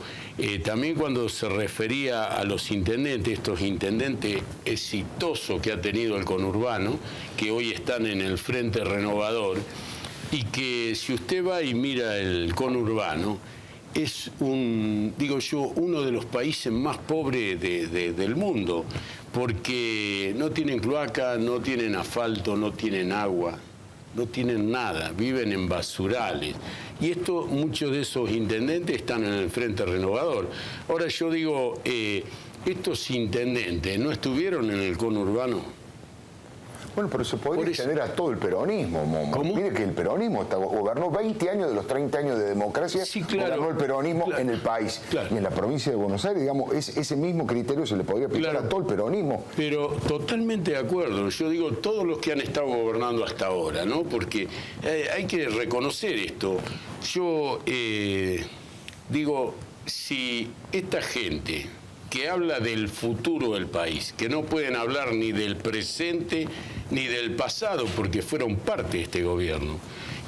[SPEAKER 4] también cuando se refería a los intendentes, estos intendentes exitosos que ha tenido el conurbano, que hoy están en el Frente Renovador, y que si usted va y mira el conurbano, es uno de los países más pobres del mundo, porque no tienen cloaca, no tienen asfalto, no tienen agua, no tienen nada, viven en basurales. Y muchos de esos intendentes están en el Frente Renovador. Ahora yo digo, estos intendentes no estuvieron en el conurbano.
[SPEAKER 1] Bueno, pero se podría extender a todo el peronismo, Momo.
[SPEAKER 4] ¿Cómo?
[SPEAKER 1] Mire que el peronismo gobernó 20 años de los 30 años de democracia,
[SPEAKER 4] sí, claro,
[SPEAKER 1] gobernó el peronismo
[SPEAKER 4] claro,
[SPEAKER 1] en el país.
[SPEAKER 4] Claro.
[SPEAKER 1] Y en la provincia de Buenos Aires, digamos, ese mismo criterio se le podría aplicar a todo el peronismo.
[SPEAKER 4] Pero totalmente de acuerdo. Yo digo, todos los que han estado gobernando hasta ahora, ¿no? Porque hay que reconocer esto. Yo digo, si esta gente que habla del futuro del país, que no pueden hablar ni del presente ni del pasado, porque fueron parte de este gobierno,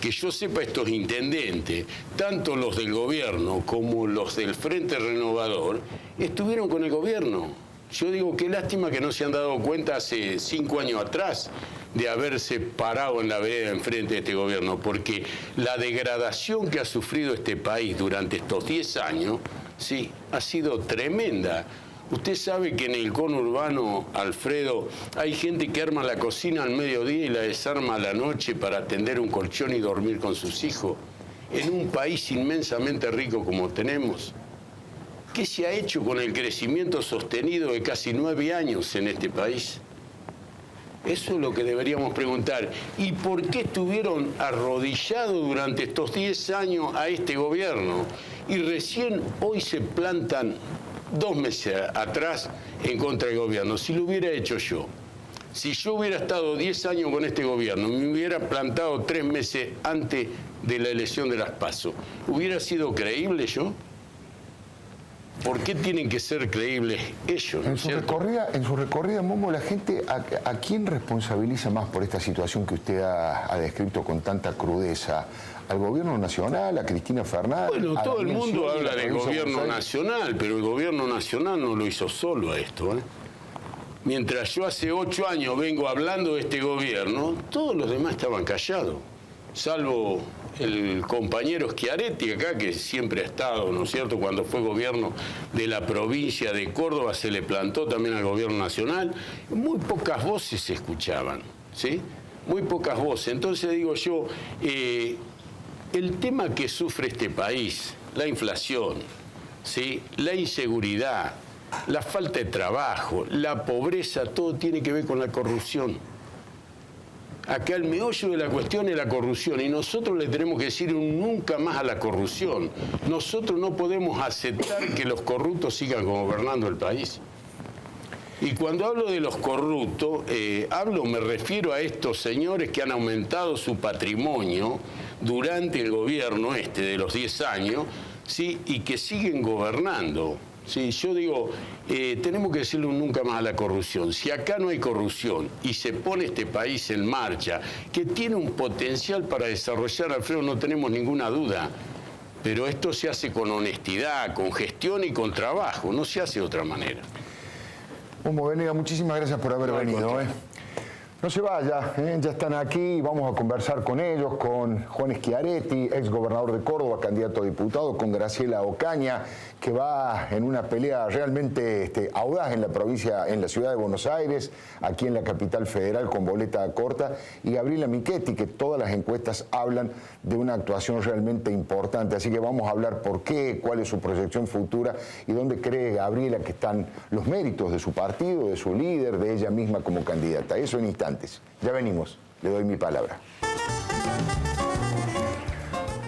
[SPEAKER 4] que yo sepa, estos intendentes, tanto los del gobierno como los del Frente Renovador, estuvieron con el gobierno. Yo digo, qué lástima que no se han dado cuenta hace 5 años atrás de haberse parado en la vereda enfrente de este gobierno, porque la degradación que ha sufrido este país durante estos 10 años, sí, ha sido tremenda. Usted sabe que en el conurbano, Alfredo, hay gente que arma la cocina al mediodía y la desarma a la noche para tender un colchón y dormir con sus hijos. En un país inmensamente rico como tenemos. ¿Qué se ha hecho con el crecimiento sostenido de casi 9 años en este país? Eso es lo que deberíamos preguntar. ¿Y por qué estuvieron arrodillados durante estos 10 años a este gobierno? Y recién hoy se plantan 2 meses atrás en contra del gobierno. Si lo hubiera hecho yo, si yo hubiera estado 10 años con este gobierno, me hubiera plantado 3 meses antes de la elección de las PASO, ¿hubiera sido creíble yo? ¿Por qué tienen que ser creíbles ellos?
[SPEAKER 1] En su recorrida, Momo, la gente, ¿a quién responsabiliza más por esta situación que usted ha descrito con tanta crudeza? ¿Al gobierno nacional, a Cristina Fernández?
[SPEAKER 4] Bueno, todo el mundo habla del gobierno nacional, pero el gobierno nacional no lo hizo solo a esto, ¿eh? Mientras yo hace 8 años vengo hablando de este gobierno, todos los demás estaban callados, salvo el compañero Schiaretti acá, que siempre ha estado, ¿no es cierto? Cuando fue gobierno de la provincia de Córdoba se le plantó también al gobierno nacional. Muy pocas voces se escuchaban, ¿sí? Muy pocas voces. Entonces digo yo, el tema que sufre este país, la inflación, ¿sí? La inseguridad, la falta de trabajo, la pobreza, todo tiene que ver con la corrupción. Acá el meollo de la cuestión es la corrupción y nosotros le tenemos que decir un nunca más a la corrupción. Nosotros no podemos aceptar que los corruptos sigan gobernando el país. Y cuando hablo de los corruptos, me refiero a estos señores que han aumentado su patrimonio durante el gobierno de los 10 años, ¿sí? Y que siguen gobernando. Sí, yo digo, tenemos que decirle un nunca más a la corrupción. Si acá no hay corrupción y se pone este país en marcha, que tiene un potencial para desarrollar, Alfredo, no tenemos ninguna duda. Pero esto se hace con honestidad, con gestión y con trabajo, no se hace de otra manera.
[SPEAKER 1] Momo Venegas, muchísimas gracias por haber venido. No se vaya, ya están aquí, vamos a conversar con ellos, con Juan Schiaretti, ex gobernador de Córdoba, candidato a diputado, con Graciela Ocaña, que va en una pelea realmente audaz en la provincia, en la ciudad de Buenos Aires, aquí en la capital federal con boleta corta, y Gabriela Michetti, que todas las encuestas hablan de una actuación realmente importante. Así que vamos a hablar por qué, cuál es su proyección futura y dónde cree Gabriela que están los méritos de su partido, de su líder, de ella misma como candidata. Eso en instantes. Ya venimos, le doy mi palabra.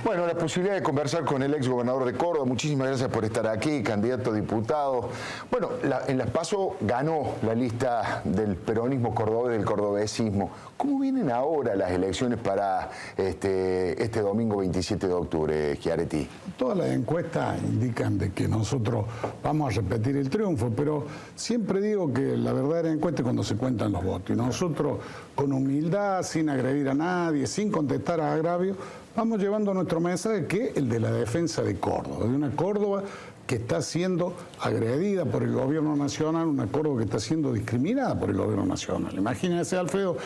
[SPEAKER 1] Bueno, la posibilidad de conversar con el ex gobernador de Córdoba. Muchísimas gracias por estar aquí, candidato a diputado. Bueno, en las PASO ganó la lista del peronismo cordobés, del cordobesismo. ¿Cómo vienen ahora las elecciones para este domingo 27 de octubre, Schiaretti?
[SPEAKER 5] Todas las encuestas indican de que nosotros vamos a repetir el triunfo, pero siempre digo que la verdadera encuesta es cuando se cuentan los votos. Y nosotros, con humildad, sin agredir a nadie, sin contestar a agravios, vamos llevando nuestro mensaje, que es el de la defensa de Córdoba, de una Córdoba que está siendo agredida por el gobierno nacional, una Córdoba que está siendo discriminada por el gobierno nacional. Imagínense, Alfredo,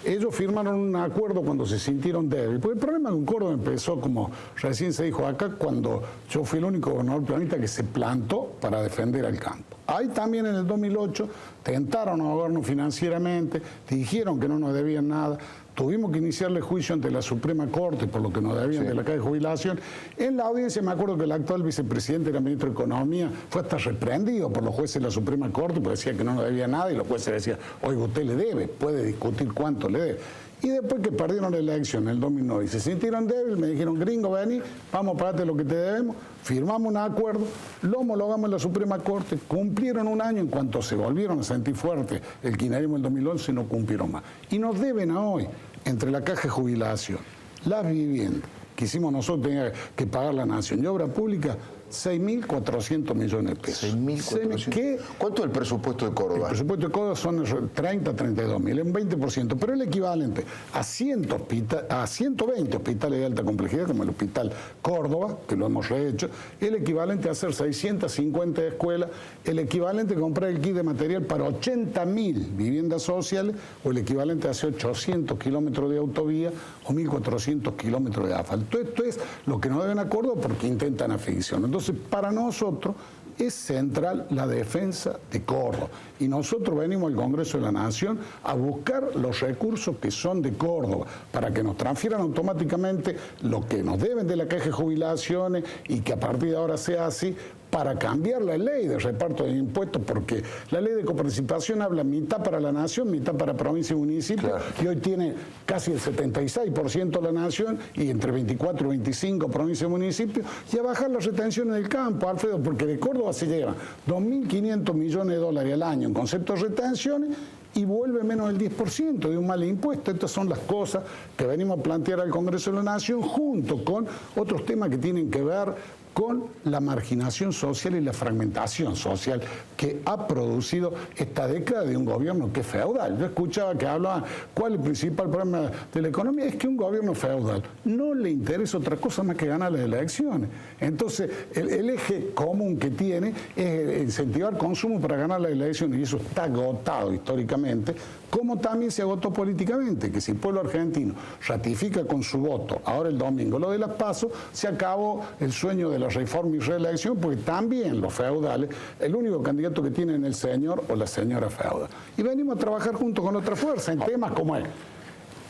[SPEAKER 5] ellos firmaron un acuerdo cuando se sintieron débiles, porque el problema con Córdoba empezó, como recién se dijo acá, cuando yo fui el único gobernador peronista que se plantó para defender al campo. Ahí también en el 2008 tentaron ahogarnos financieramente, dijeron que no nos debían nada. tuvimos que iniciarle juicio ante la Suprema Corte por lo que nos debían de la caja de jubilación. En la audiencia me acuerdo que el actual vicepresidente, era ministro de Economía, fue hasta reprendido por los jueces de la Suprema Corte porque decía que no nos debía nada y los jueces decían, oiga, usted le debe, puede discutir cuánto le debe. Y después que perdieron la elección en el 2009 y se sintieron débiles, me dijeron, gringo, vení, vamos a pagarte lo que te debemos. Firmamos un acuerdo, lo homologamos en la Suprema Corte, cumplieron un año, en cuanto se volvieron a sentir fuerte el kirchnerismo en el 2011, no cumplieron más. Y nos deben a hoy, entre la caja de jubilación, las viviendas que hicimos nosotros, tenía que pagar la Nación y obra pública, 6.400 millones de pesos.
[SPEAKER 1] 6.400. ¿Cuánto es el presupuesto de Córdoba?
[SPEAKER 5] El presupuesto de Córdoba son 30, 32 mil, un 20%, pero el equivalente a 120 hospitales de alta complejidad, como el Hospital Córdoba, que lo hemos rehecho, el equivalente a hacer 650 escuelas, el equivalente a comprar el kit de material para 80.000 viviendas sociales, o el equivalente a hacer 800 kilómetros de autovía o 1.400 kilómetros de asfalto. Esto es lo que nos deben a Córdoba porque intentan afección. Entonces, para nosotros es central la defensa de Córdoba. Y nosotros venimos al Congreso de la Nación a buscar los recursos que son de Córdoba, para que nos transfieran automáticamente lo que nos deben de la caja de jubilaciones y que a partir de ahora sea así, para cambiar la ley de reparto de impuestos, porque la ley de coparticipación habla mitad para la Nación, mitad para provincia y municipio, claro. Y hoy tiene casi el 76% la Nación y entre 24 y 25 provincias y municipios, y a bajar las retenciones del campo, Alfredo, porque de Córdoba se llevan 2.500 millones de dólares al año en concepto de retenciones, y vuelve menos del 10% de un mal impuesto. Estas son las cosas que venimos a plantear al Congreso de la Nación, junto con otros temas que tienen que ver con la marginación social y la fragmentación social que ha producido esta década de un gobierno que es feudal. Yo escuchaba que hablaban, ¿cuál es el principal problema de la economía? Es que un gobierno feudal no le interesa otra cosa más que ganar las elecciones. Entonces, el eje común que tiene es incentivar consumo para ganar las elecciones, y eso está agotado históricamente, como también se agotó políticamente, que si el pueblo argentino ratifica con su voto, ahora el domingo, lo de las PASO, se acabó el sueño de la reforma y reelección, porque también los feudales, el único candidato que tienen es el señor o la señora feudal. Y venimos a trabajar junto con otra fuerza en temas como el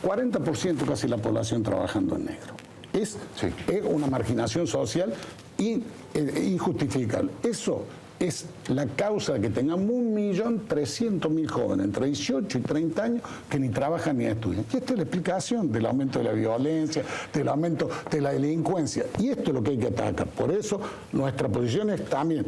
[SPEAKER 5] 40% casi la población trabajando en negro. Es una marginación social injustificable. Eso es la causa de que tengamos 1.300.000 jóvenes entre 18 y 30 años que ni trabajan ni estudian. Y esta es la explicación del aumento de la violencia, del aumento de la delincuencia. Y esto es lo que hay que atacar. Por eso nuestra posición es también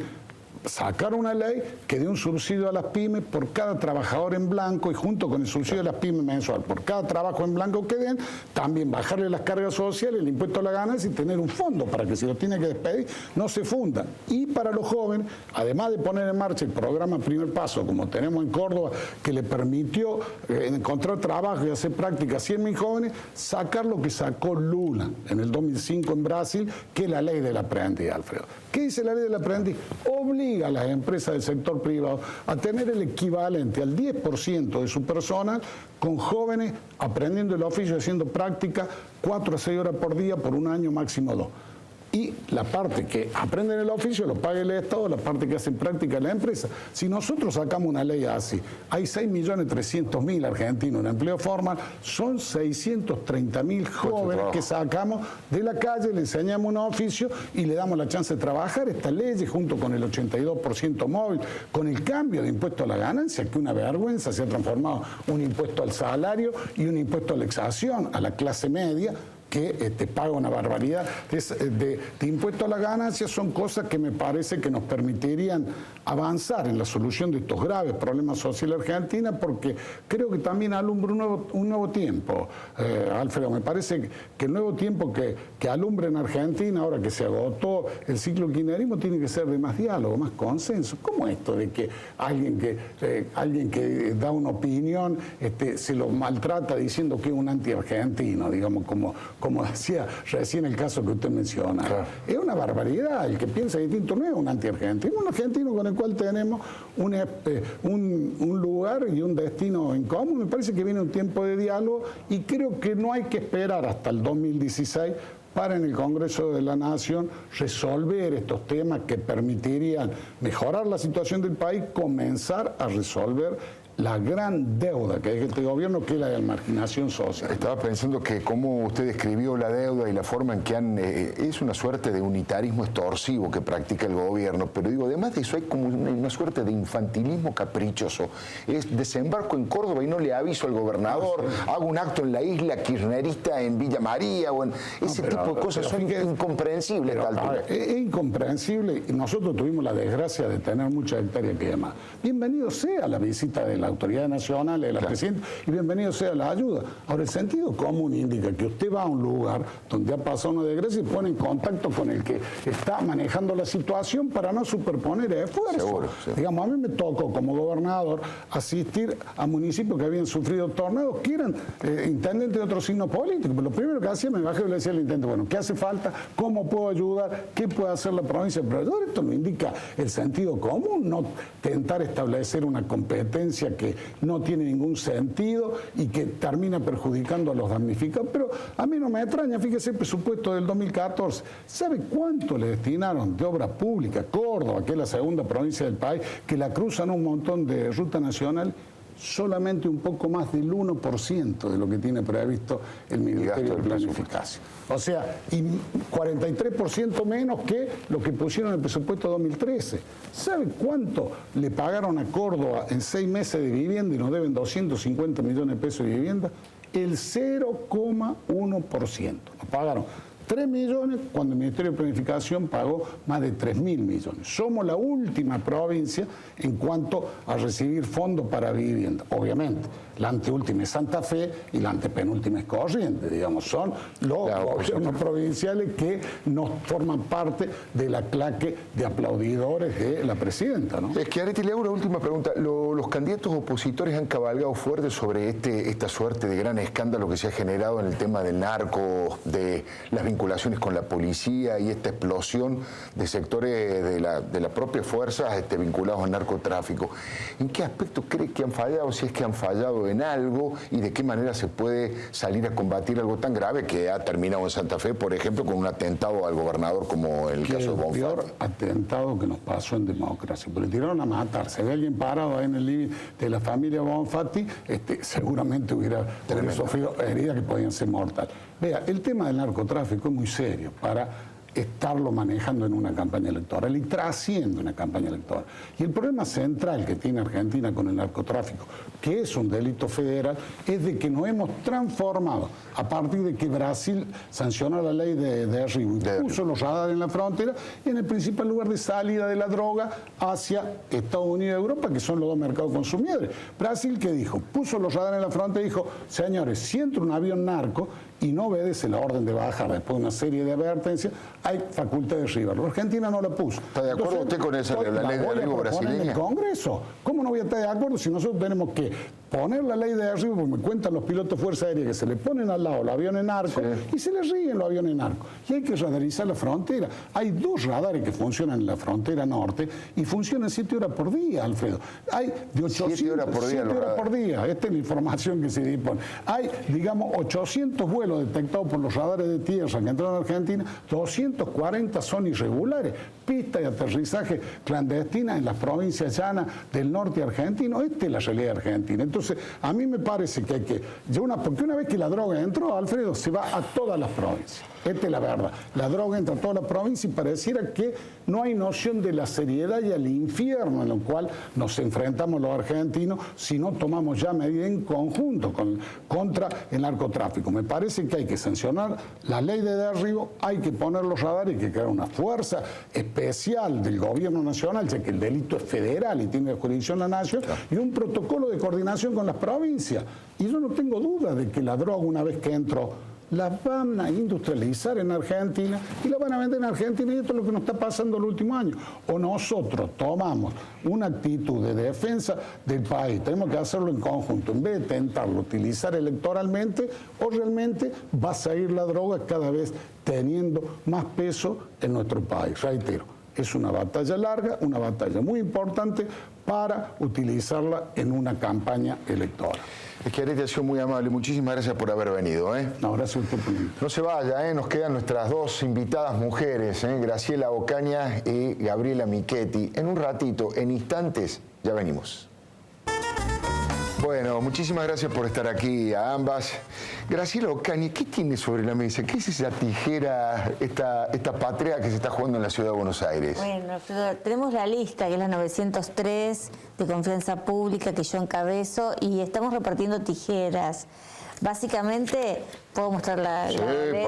[SPEAKER 5] sacar una ley que dé un subsidio a las pymes por cada trabajador en blanco, y junto con el subsidio a las pymes mensual por cada trabajo en blanco que den, también bajarle las cargas sociales, el impuesto a la ganancia, y tener un fondo para que si los tiene que despedir no se fundan. Y para los jóvenes, además de poner en marcha el programa Primer Paso, como tenemos en Córdoba, que le permitió encontrar trabajo y hacer práctica a 100.000 jóvenes, sacar lo que sacó Lula en el 2005 en Brasil, que es la ley del aprendiz, Alfredo. ¿Qué dice la ley del aprendiz? Obliga a las empresas del sector privado a tener el equivalente al 10% de su personal con jóvenes aprendiendo el oficio, haciendo práctica 4 a 6 horas por día por un año, máximo 2. Y la parte que aprenden el oficio lo paga el Estado, la parte que hacen práctica la empresa. Si nosotros sacamos una ley así, hay 6.300.000 argentinos en empleo formal, son 630.000 jóvenes que sacamos de la calle, le enseñamos un oficio y le damos la chance de trabajar. Esta ley, junto con el 82% móvil, con el cambio de impuesto a la ganancia, que una vergüenza, se ha transformado un impuesto al salario y un impuesto a la exención a la clase media, que paga una barbaridad de impuesto a la ganancia, son cosas que me parece que nos permitirían avanzar en la solución de estos graves problemas sociales argentinos, porque creo que también alumbra un nuevo tiempo, Alfredo. Me parece que el nuevo tiempo que alumbra en Argentina, ahora que se agotó el ciclo kirchnerismo, tiene que ser de más diálogo, más consenso. ¿Cómo esto de que alguien que da una opinión se lo maltrata diciendo que es un anti-argentino, digamos, como decía recién el caso que usted menciona? Claro. Es una barbaridad. El que piensa distinto no es un anti-argentino, es un argentino con el cual tenemos un lugar y un destino en común. Me parece que viene un tiempo de diálogo, y creo que no hay que esperar hasta el 2016 para en el Congreso de la Nación resolver estos temas que permitirían mejorar la situación del país, comenzar a resolver la gran deuda que es este gobierno, que es la de la marginación social.
[SPEAKER 1] Estaba pensando que cómo usted describió la deuda y la forma en que es una suerte de unitarismo extorsivo que practica el gobierno, pero digo, además de eso hay como una suerte de infantilismo caprichoso. Es desembarco en Córdoba y no le aviso al gobernador, hago un acto en la isla kirchnerista en Villa María, o en ese tipo de cosas son incomprensibles a esta altura.
[SPEAKER 5] Es incomprensible, y nosotros tuvimos la desgracia de tener muchas hectáreas que llamar. Bienvenido sea la visita de la autoridad nacional, de la presidenta, y bienvenido sea la ayuda. Ahora, el sentido común indica que usted va a un lugar donde ha pasado una desgracia y pone en contacto con el que está manejando la situación para no superponer esfuerzos.
[SPEAKER 1] Seguro, sí.
[SPEAKER 5] Digamos, a mí me tocó como gobernador asistir a municipios que habían sufrido tornados, que eran intendentes de otro signo político. Pero lo primero que hacía, me bajé y le decía al intendente, bueno, ¿qué hace falta? ¿Cómo puedo ayudar? ¿Qué puede hacer la provincia del proveedor? Esto no indica el sentido común, no tentar establecer una competencia que no tiene ningún sentido y que termina perjudicando a los damnificados. Pero a mí no me extraña, fíjese el presupuesto del 2014. ¿Sabe cuánto le destinaron de obra pública? Córdoba, que es la segunda provincia del país, que la cruzan un montón de ruta nacional, solamente un poco más del 1% de lo que tiene previsto el Ministerio de Planificación. O sea, y 43% menos que lo que pusieron en el presupuesto 2013. ¿Sabe cuánto le pagaron a Córdoba en 6 meses de vivienda y nos deben 250 millones de pesos de vivienda? El 0,1%. Nos pagaron 3 millones cuando el Ministerio de Planificación pagó más de 3.000 millones. Somos la última provincia en cuanto a recibir fondos para vivienda. Obviamente, la anteúltima es Santa Fe y la antepenúltima es Corrientes. Digamos, son los gobiernos provinciales que no forman parte de la claque de aplaudidores de la presidenta, ¿no?
[SPEAKER 1] Schiaretti, le hago una última pregunta. Los candidatos opositores han cabalgado fuerte sobre esta suerte de gran escándalo que se ha generado en el tema del narco, de las vinculaciones con la policía y esta explosión de sectores de las propias fuerzas vinculados al narcotráfico. ¿En qué aspecto cree que han fallado, si es que han fallado en algo, y de qué manera se puede salir a combatir algo tan grave que ha terminado en Santa Fe, por ejemplo, con un atentado al gobernador como el caso de Bonfatti?
[SPEAKER 5] El peor atentado que nos pasó en democracia, porque le tiraron a matar. Se ve alguien parado ahí en el living de la familia Bonfatti, seguramente hubiera sufrido heridas que podían ser mortales. Vea, el tema del narcotráfico es muy serio para estarlo manejando en una campaña electoral y trasciende una campaña electoral. Y el problema central que tiene Argentina con el narcotráfico, que es un delito federal, es de que nos hemos transformado a partir de que Brasil sancionó la ley de derribo y puso los radares en la frontera, en el principal lugar de salida de la droga hacia Estados Unidos y Europa, que son los dos mercados consumidores. Brasil, ¿qué dijo? Puso los radares en la frontera y dijo, señores, si entra un avión narco y no obedece la orden de bajar después de una serie de advertencias, hay facultad de derribarlo. Argentina no la puso.
[SPEAKER 1] ¿Está de acuerdo usted con esa la ley de derribo brasileña?
[SPEAKER 5] En el Congreso. ¿Cómo no voy a estar de acuerdo si nosotros tenemos que poner la ley de derribo, porque me cuentan los pilotos de Fuerza Aérea que se le ponen al lado los aviones narcos y se les ríen los aviones narcos? Y hay que radarizar la frontera. Hay 2 radares que funcionan en la frontera norte y funcionan 7 horas por día, Alfredo. Hay de 800, 7 horas por día. Esta es la información que se dispone. Hay, digamos, 800 vuelos detectados por los radares de tierra que entraron a Argentina, 240 son irregulares, pistas de aterrizaje clandestinas en las provincias llanas del norte argentino. Esta es la realidad argentina. Entonces, a mí me parece que hay que... porque una vez que la droga entró, Alfredo, se va a todas las provincias. Esta es la verdad. La droga entra a todas las provincias y pareciera que no hay noción de la seriedad y el infierno en el cual nos enfrentamos los argentinos si no tomamos ya medidas en conjunto contra el narcotráfico. Me parece que hay que sancionar la ley de derribo, hay que poner los radares, hay que crear una fuerza especial del gobierno nacional, ya que el delito es federal y tiene jurisdicción la nación, y un protocolo de coordinación con las provincias. Y yo no tengo duda de que la droga, una vez que entró, la van a industrializar en Argentina y la van a vender en Argentina, y esto es lo que nos está pasando los últimos años. O nosotros tomamos una actitud de defensa del país, tenemos que hacerlo en conjunto, en vez de tentarlo utilizar electoralmente, o realmente va a salir la droga cada vez teniendo más peso en nuestro país. Reitero, es una batalla larga, una batalla muy importante para utilizarla en una campaña electoral.
[SPEAKER 1] Schiaretti ha sido muy amable, muchísimas gracias por haber venido.
[SPEAKER 5] No, gracias a usted por venir.
[SPEAKER 1] No se vaya, nos quedan nuestras 2 invitadas mujeres, Graciela Ocaña y Gabriela Michetti. En un ratito, en instantes, ya venimos. Bueno, muchísimas gracias por estar aquí a ambas. Graciela Ocaña, ¿qué tiene sobre la mesa? ¿Qué es esa tijera, esta patria que se está jugando en la ciudad de Buenos Aires?
[SPEAKER 6] Bueno, Alfredo, tenemos la lista, que es la 903 de confianza pública que yo encabezo, y estamos repartiendo tijeras. Básicamente, ¿puedo mostrar la boleta?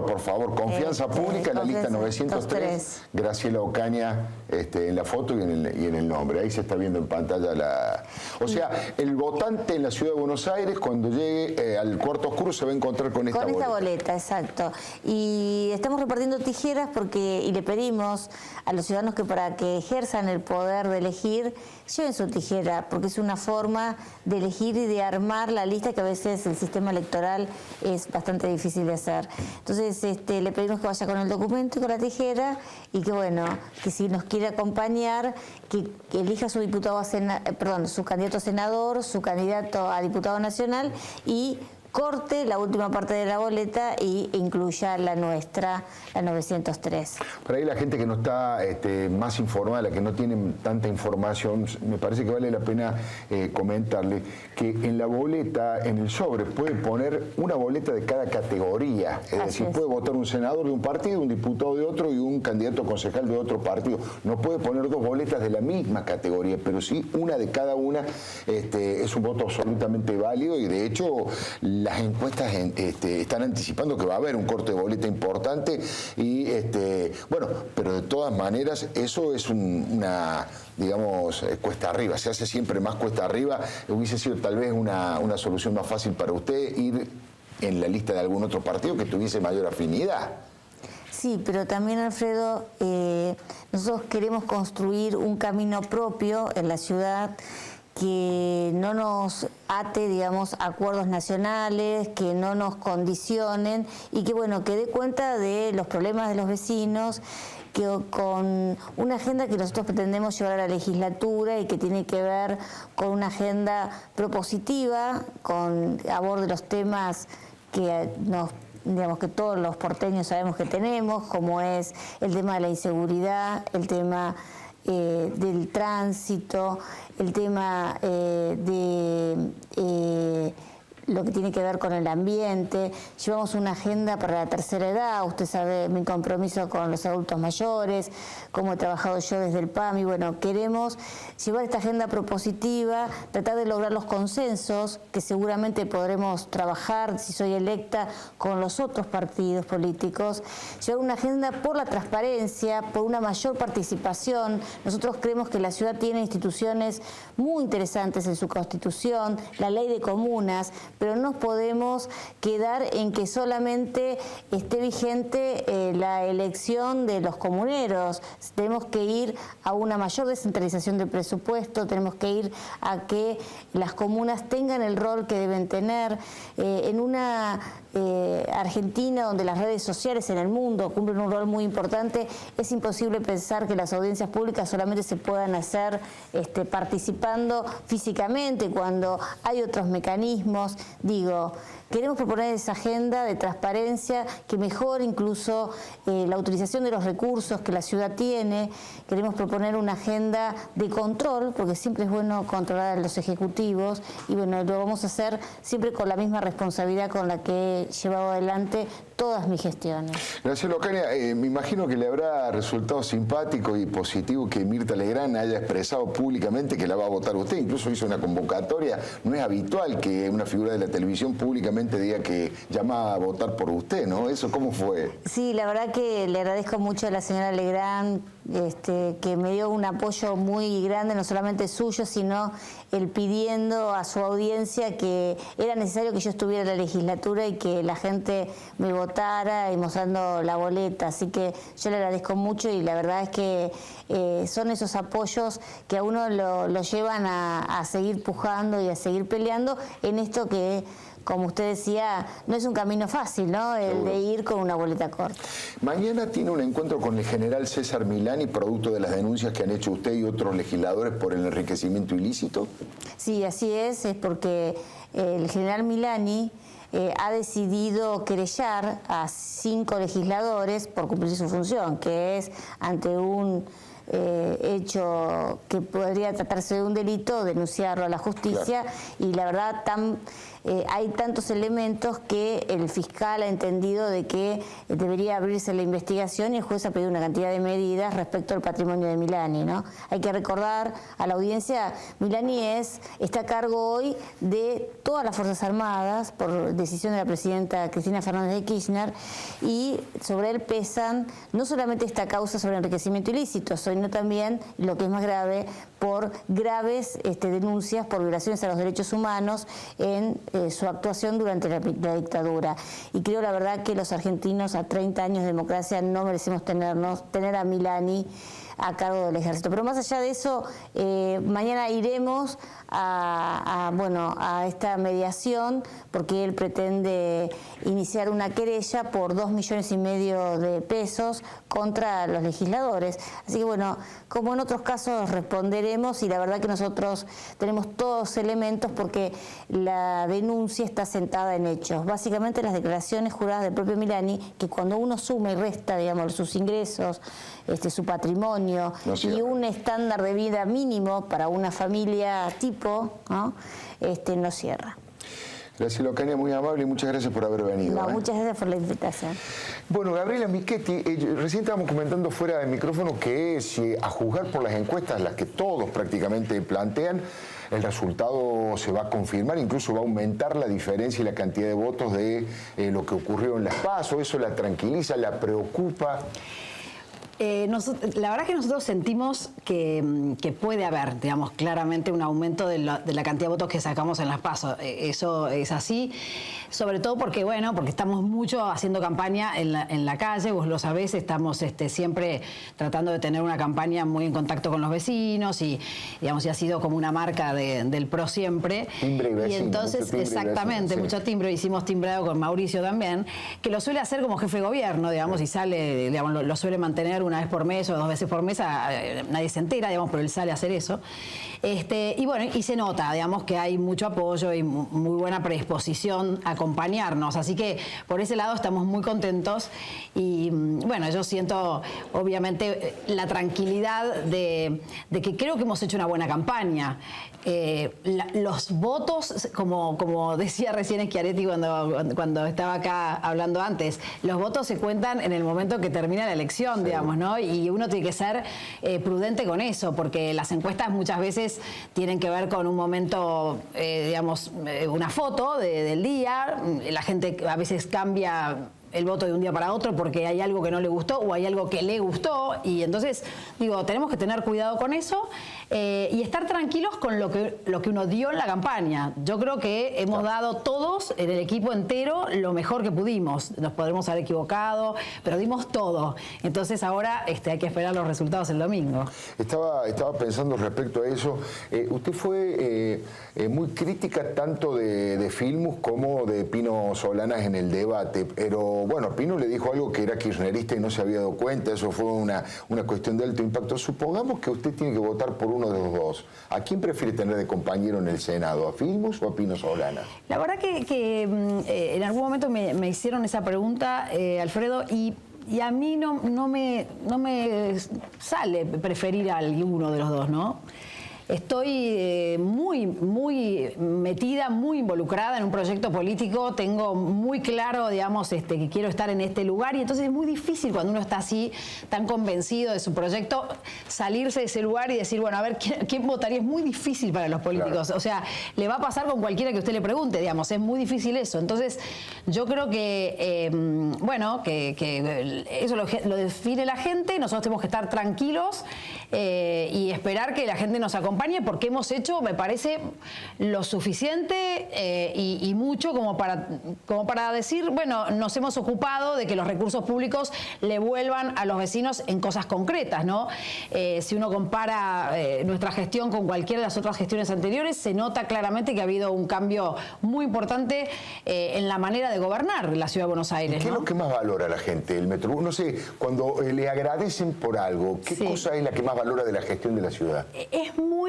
[SPEAKER 1] Por favor. Confianza pública, la lista 903. Graciela Ocaña en la foto y en el nombre. Ahí se está viendo en pantalla la... O sea, el votante en la ciudad de Buenos Aires, cuando llegue al cuarto oscuro, se va a encontrar con esta boleta.
[SPEAKER 6] Con esta boleta, exacto. Y estamos repartiendo tijeras y le pedimos a los ciudadanos que para que ejerzan el poder de elegir, lleven su tijera, porque es una forma de elegir y de armar la lista que a veces el sistema electoral es bastante difícil de hacer. Entonces le pedimos que vaya con el documento y con la tijera, y que bueno, que si nos quiere acompañar, que elija su su candidato a senador, su candidato a diputado nacional, y corte la última parte de la boleta e incluya la nuestra, la 903.
[SPEAKER 1] Por ahí la gente que no está más informada, la que no tiene tanta información, me parece que vale la pena comentarle que en la boleta, en el sobre, puede poner una boleta de cada categoría. Es decir, puede votar un senador de un partido, un diputado de otro y un candidato concejal de otro partido. No puede poner dos boletas de la misma categoría, pero sí una de cada una. Es un voto absolutamente válido, y de hecho las encuestas están anticipando que va a haber un corte de boleta importante, y bueno, pero de todas maneras eso es una, digamos, cuesta arriba, se hace siempre más cuesta arriba. Hubiese sido tal vez una solución más fácil para usted ir en la lista de algún otro partido que tuviese mayor afinidad.
[SPEAKER 6] Sí, pero también, Alfredo, nosotros queremos construir un camino propio en la ciudad que no nos ate, digamos, a acuerdos nacionales, que no nos condicionen, y que, bueno, que dé cuenta de los problemas de los vecinos, que con una agenda que nosotros pretendemos llevar a la legislatura y que tiene que ver con una agenda propositiva, con aborde los temas que digamos que todos los porteños sabemos que tenemos, como es el tema de la inseguridad, el tema del tránsito, el tema de lo que tiene que ver con el ambiente. Llevamos una agenda para la tercera edad, usted sabe mi compromiso con los adultos mayores, cómo he trabajado yo desde el PAMI. Bueno, queremos llevar esta agenda propositiva, tratar de lograr los consensos que seguramente podremos trabajar, si soy electa, con los otros partidos políticos, llevar una agenda por la transparencia, por una mayor participación. Nosotros creemos que la ciudad tiene instituciones muy interesantes en su constitución, la ley de comunas, pero no podemos quedar en que solamente esté vigente la elección de los comuneros. Tenemos que ir a una mayor descentralización del presupuesto, tenemos que ir a que las comunas tengan el rol que deben tener. En una Argentina donde las redes sociales en el mundo cumplen un rol muy importante, es imposible pensar que las audiencias públicas solamente se puedan hacer participando físicamente, cuando hay otros mecanismos. Digo, queremos proponer esa agenda de transparencia que mejore incluso la utilización de los recursos que la ciudad tiene. Queremos proponer una agenda de control, porque siempre es bueno controlar a los ejecutivos, y bueno, lo vamos a hacer siempre con la misma responsabilidad con la que he llevado adelante todas mis gestiones.
[SPEAKER 1] Graciela Ocaña, me imagino que le habrá resultado simpático y positivo que Mirta Legrand haya expresado públicamente que la va a votar usted, incluso hizo una convocatoria. No es habitual que una figura de la televisión públicamente diga que llama a votar por usted, ¿no? ¿Eso cómo fue?
[SPEAKER 6] Sí, la verdad que le agradezco mucho a la señora Legrand, que me dio un apoyo muy grande, no solamente suyo, sino el pidiendo a su audiencia que era necesario que yo estuviera en la legislatura y que la gente me votara, y mostrando la boleta. Así que yo le agradezco mucho, y la verdad es que son esos apoyos que a uno lo llevan a seguir pujando y a seguir peleando en esto que, como usted decía, no es un camino fácil, ¿no? El de ir con una boleta corta.
[SPEAKER 1] Mañana tiene un encuentro con el general César Milani, producto de las denuncias que han hecho usted y otros legisladores por el enriquecimiento ilícito.
[SPEAKER 6] Sí, así es porque el general Milani ha decidido querellar a 5 legisladores por cumplir su función, que es ante un hecho que podría tratarse de un delito, denunciarlo a la justicia, y la verdad hay tantos elementos que el fiscal ha entendido de que debería abrirse la investigación, y el juez ha pedido una cantidad de medidas respecto al patrimonio de Milani, ¿no? Hay que recordar a la audiencia, Milani está a cargo hoy de todas las Fuerzas Armadas por decisión de la presidenta Cristina Fernández de Kirchner, y sobre él pesan no solamente esta causa sobre enriquecimiento ilícito, sino también, lo que es más grave, por graves denuncias por violaciones a los derechos humanos en su actuación durante la dictadura. Y creo la verdad que los argentinos a 30 años de democracia no merecemos tener a Milani a cargo del ejército. Pero más allá de eso, mañana iremos a esta mediación, porque él pretende iniciar una querella por 2,5 millones de pesos contra los legisladores. Así que bueno, como en otros casos responderemos, y la verdad que nosotros tenemos todos los elementos porque la denuncia está sentada en hechos. Básicamente las declaraciones juradas del propio Milani, que cuando uno suma y resta, digamos, sus ingresos, su patrimonio y un estándar de vida mínimo para una familia tipo, ¿no? No cierra.
[SPEAKER 1] Graciela Ocaña, muy amable y muchas gracias por haber venido.
[SPEAKER 6] No, muchas gracias por la invitación.
[SPEAKER 1] Bueno, Gabriela Michetti, recién estábamos comentando fuera del micrófono que si a juzgar por las encuestas, las que todos prácticamente plantean, el resultado se va a confirmar, incluso va a aumentar la diferencia y la cantidad de votos de lo que ocurrió en las PASO. ¿Eso la tranquiliza, la preocupa?
[SPEAKER 7] La verdad que nosotros sentimos que puede haber, digamos, claramente un aumento de la cantidad de votos que sacamos en las PASO. Eso es así, sobre todo porque, bueno, porque estamos mucho haciendo campaña en la calle, vos lo sabés, estamos siempre tratando de tener una campaña muy en contacto con los vecinos y, digamos, y ha sido como una marca del PRO siempre.
[SPEAKER 1] Timbre y vecino,
[SPEAKER 7] y entonces, exactamente,
[SPEAKER 1] vecino,
[SPEAKER 7] mucho timbre, hicimos timbrado con Mauricio también, que lo suele hacer como jefe de gobierno, digamos, y sale, digamos, lo suele mantener una vez por mes o 2 veces por mes, nadie se entera, digamos, pero él sale a hacer eso. Y bueno, y se nota, digamos, que hay mucho apoyo y muy buena predisposición a acompañarnos, así que por ese lado estamos muy contentos y bueno, yo siento obviamente la tranquilidad de que creo que hemos hecho una buena campaña. Los votos, como decía recién Schiaretti cuando estaba acá hablando antes, los votos se cuentan en el momento que termina la elección, digamos, ¿no? Y uno tiene que ser prudente con eso, porque las encuestas muchas veces tienen que ver con un momento, digamos, una foto del día, la gente a veces cambia el voto de un día para otro porque hay algo que no le gustó o hay algo que le gustó, y entonces, digo, tenemos que tener cuidado con eso y estar tranquilos con lo que uno dio en la campaña. Yo creo que hemos dado todos, en el equipo entero, lo mejor que pudimos. Nos podremos haber equivocado, pero dimos todo. Entonces ahora hay que esperar los resultados el domingo.
[SPEAKER 1] Estaba pensando respecto a eso. Usted fue muy crítica tanto de Filmus como de Pino Solanas en el debate, pero bueno, Pino le dijo algo que era kirchnerista y no se había dado cuenta, eso fue una cuestión de alto impacto. Supongamos que usted tiene que votar por uno de los dos. ¿A quién prefiere tener de compañero en el Senado? ¿A Filmus o a Pino Solanas?
[SPEAKER 7] La verdad que en algún momento me hicieron esa pregunta, Alfredo, y a mí no me sale preferir a alguno de los dos, ¿no? Estoy muy metida, muy involucrada en un proyecto político, tengo muy claro, digamos, que quiero estar en este lugar, y entonces es muy difícil cuando uno está así, tan convencido de su proyecto, salirse de ese lugar y decir, bueno, a ver, ¿quién votaría? Es muy difícil para los políticos, claro. O sea, le va a pasar con cualquiera que usted le pregunte, digamos, es muy difícil eso. Entonces, yo creo que, bueno, que eso lo define la gente, nosotros tenemos que estar tranquilos y esperar que la gente nos acompañe, porque hemos hecho, me parece, lo suficiente y mucho como para decir, bueno, nos hemos ocupado de que los recursos públicos le vuelvan a los vecinos en cosas concretas, ¿no? Si uno compara nuestra gestión con cualquiera de las otras gestiones anteriores, se nota claramente que ha habido un cambio muy importante en la manera de gobernar la Ciudad de Buenos Aires.
[SPEAKER 1] ¿Qué es lo que más valora la gente del Metrobús? No sé, cuando le agradecen por algo, ¿qué cosa es la que más valora de la gestión de la ciudad?
[SPEAKER 7] Es muy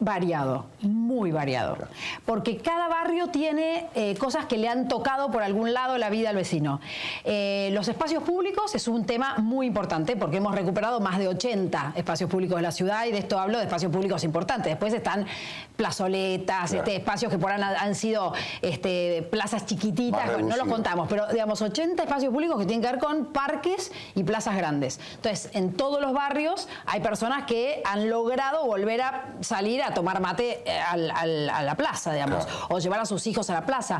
[SPEAKER 7] variado, muy variado. Porque cada barrio tiene cosas que le han tocado por algún lado la vida al vecino. Los espacios públicos es un tema muy importante porque hemos recuperado más de 80 espacios públicos de la ciudad, y de esto hablo de espacios públicos importantes. Después están plazoletas, espacios que por ahí han sido plazas chiquititas, bueno, no los contamos, pero digamos 80 espacios públicos que tienen que ver con parques y plazas grandes. Entonces, en todos los barrios hay personas que han logrado volver a salir a tomar mate a la plaza, digamos, o llevar a sus hijos a la plaza.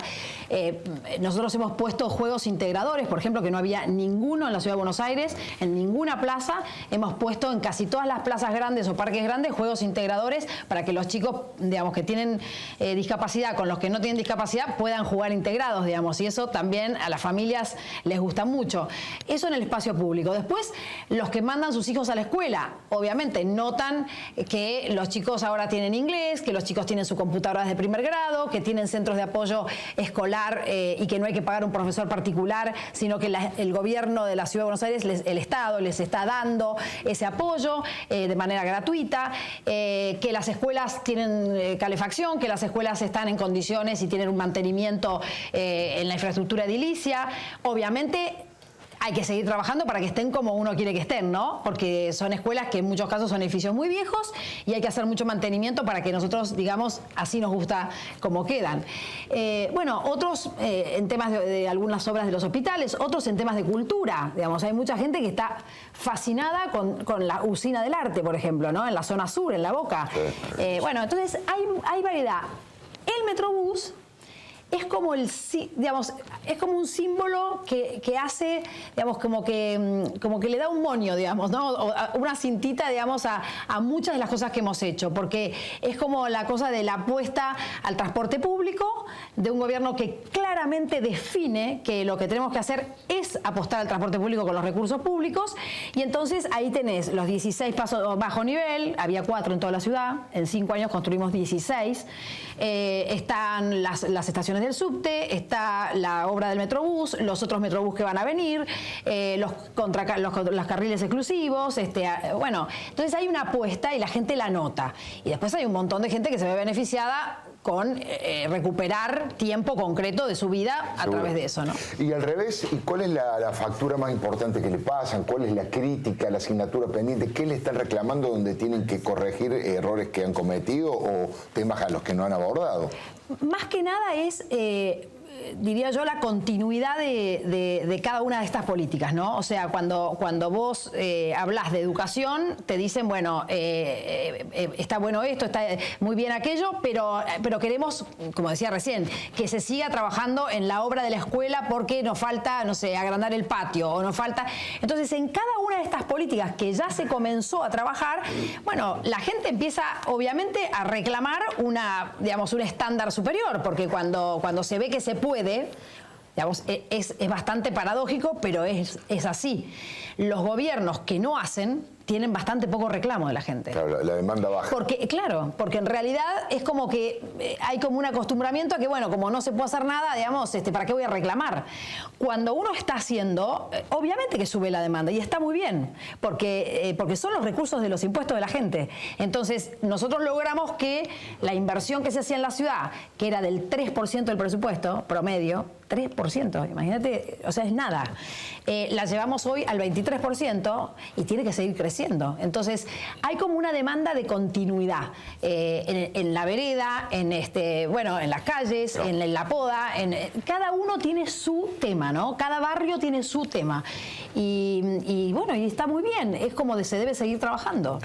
[SPEAKER 7] Nosotros hemos puesto juegos integradores, por ejemplo, que no había ninguno en la Ciudad de Buenos Aires, en ninguna plaza. Hemos puesto en casi todas las plazas grandes o parques grandes juegos integradores para que los chicos, digamos, que tienen discapacidad con los que no tienen discapacidad puedan jugar integrados, digamos, y eso también a las familias les gusta mucho. Eso en el espacio público. Después, los que mandan sus hijos a la escuela, obviamente notan que los chicos ahora tienen inglés, que los chicos tienen su computadora de primer grado, que tienen centros de apoyo escolar y que no hay que pagar un profesor particular, sino que el gobierno de la Ciudad de Buenos Aires, el Estado, les está dando ese apoyo de manera gratuita, que las escuelas tienen calefacción, que las escuelas están en condiciones y tienen un mantenimiento en la infraestructura edilicia. Obviamente hay que seguir trabajando para que estén como uno quiere que estén, ¿no? Porque son escuelas que en muchos casos son edificios muy viejos y hay que hacer mucho mantenimiento para que nosotros, digamos, así nos gusta como quedan. Bueno, otros en temas de algunas obras de los hospitales, otros en temas de cultura. Digamos, hay mucha gente que está fascinada con la usina del arte, por ejemplo, ¿no? En la zona sur, en La Boca. Bueno, entonces hay variedad. El Metrobús es como digamos, es como un símbolo que hace, digamos, como que le da un moño, digamos, ¿no? O una cintita, digamos, a muchas de las cosas que hemos hecho, porque es como la cosa de la apuesta al transporte público, de un gobierno que claramente define que lo que tenemos que hacer es apostar al transporte público con los recursos públicos, y entonces ahí tenés los 16 pasos bajo nivel, había 4 en toda la ciudad, en 5 años construimos 16, están las estaciones del subte, está la obra del Metrobús, los otros Metrobús que van a venir, los carriles exclusivos, bueno, entonces hay una apuesta y la gente la nota. Y después hay un montón de gente que se ve beneficiada con recuperar tiempo concreto de su vida a través de eso, ¿no?
[SPEAKER 1] Y al revés, ¿y cuál es la factura más importante que le pasan? ¿Cuál es la crítica, la asignatura pendiente? ¿Qué le están reclamando donde tienen que corregir errores que han cometido o temas a los que no han abordado?
[SPEAKER 7] Más que nada es, diría yo, la continuidad de cada una de estas políticas, ¿no? O sea, cuando vos hablas de educación, te dicen, bueno, está bueno esto, está muy bien aquello, pero queremos, como decía recién, que se siga trabajando en la obra de la escuela porque nos falta, no sé, agrandar el patio, o nos falta... Entonces, en cada una de estas políticas que ya se comenzó a trabajar, bueno, la gente empieza, obviamente, a reclamar digamos, un estándar superior, porque cuando se ve que se puede, digamos, es bastante paradójico, pero es así. Los gobiernos que no hacen tienen bastante poco reclamo de la gente.
[SPEAKER 1] Claro, la demanda baja.
[SPEAKER 7] Porque en realidad es como que hay como un acostumbramiento a que, bueno, como no se puede hacer nada, digamos, ¿para qué voy a reclamar? Cuando uno está haciendo, obviamente que sube la demanda y está muy bien, porque son los recursos de los impuestos de la gente. Entonces, nosotros logramos que la inversión que se hacía en la ciudad, que era del 3% del presupuesto promedio, 3%, imagínate, o sea, es nada. La llevamos hoy al 23% y tiene que seguir creciendo. Entonces, hay como una demanda de continuidad en la vereda, bueno, en las calles, en la poda, cada uno tiene su tema, ¿no? Cada barrio tiene su tema. Y bueno, y está muy bien, es como se debe seguir trabajando.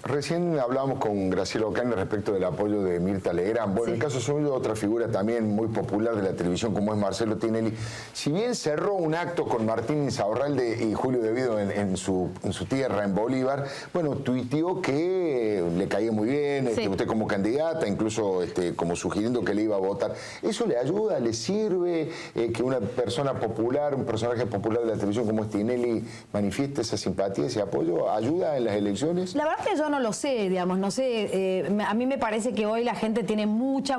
[SPEAKER 1] Recién hablábamos con Graciela Ocaña respecto del apoyo de Mirta Legrand. Bueno, en el caso suyo, otra figura también muy popular de la televisión como es Marcelo Tinelli. Si bien cerró un acto con Martín Insaurralde y Julio De Vido en su tierra, en Bolívar, bueno, tuiteó que le caía muy bien, usted como candidata, incluso como sugiriendo que le iba a votar. ¿Eso le ayuda, le sirve que una persona popular, un personaje popular de la televisión como es Tinelli manifieste esa simpatía, ese apoyo? ¿Ayuda en las elecciones?
[SPEAKER 7] La verdad es que yo no lo sé, digamos, no sé. A mí me parece que hoy la gente tiene mucha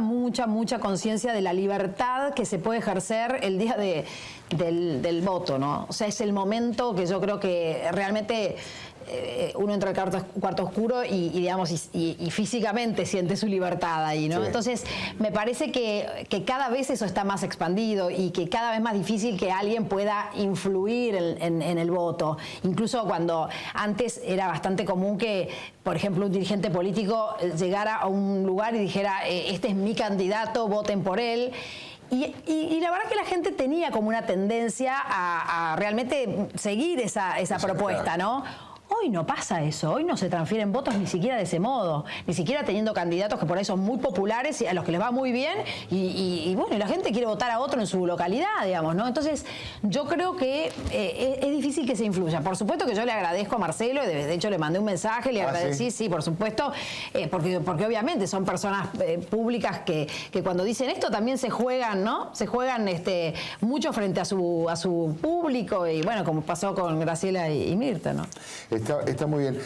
[SPEAKER 7] conciencia de la libertad que se puede ejercer el día del voto, ¿no? O sea, es el momento que yo creo que realmente uno entra al cuarto oscuro y físicamente siente su libertad ahí, ¿no? Sí. Entonces, me parece que cada vez eso está más expandido y que cada vez más difícil que alguien pueda influir en el voto. Incluso cuando antes era bastante común que, por ejemplo, un dirigente político llegara a un lugar y dijera, este es mi candidato, voten por él. Y la verdad que la gente tenía como una tendencia a realmente seguir esa propuesta, ¿no? Hoy no pasa eso, hoy no se transfieren votos ni siquiera de ese modo, ni siquiera teniendo candidatos que por ahí son muy populares y a los que les va muy bien y bueno, y la gente quiere votar a otro en su localidad, digamos, ¿no? Entonces, yo creo que es difícil que se influya. Por supuesto que yo le agradezco a Marcelo, de hecho le mandé un mensaje, le agradecí, sí, por supuesto, porque obviamente son personas públicas que cuando dicen esto también se juegan, ¿no? Se juegan mucho frente a su público y bueno, como pasó con Graciela y Mirta, ¿no?
[SPEAKER 1] Está muy bien.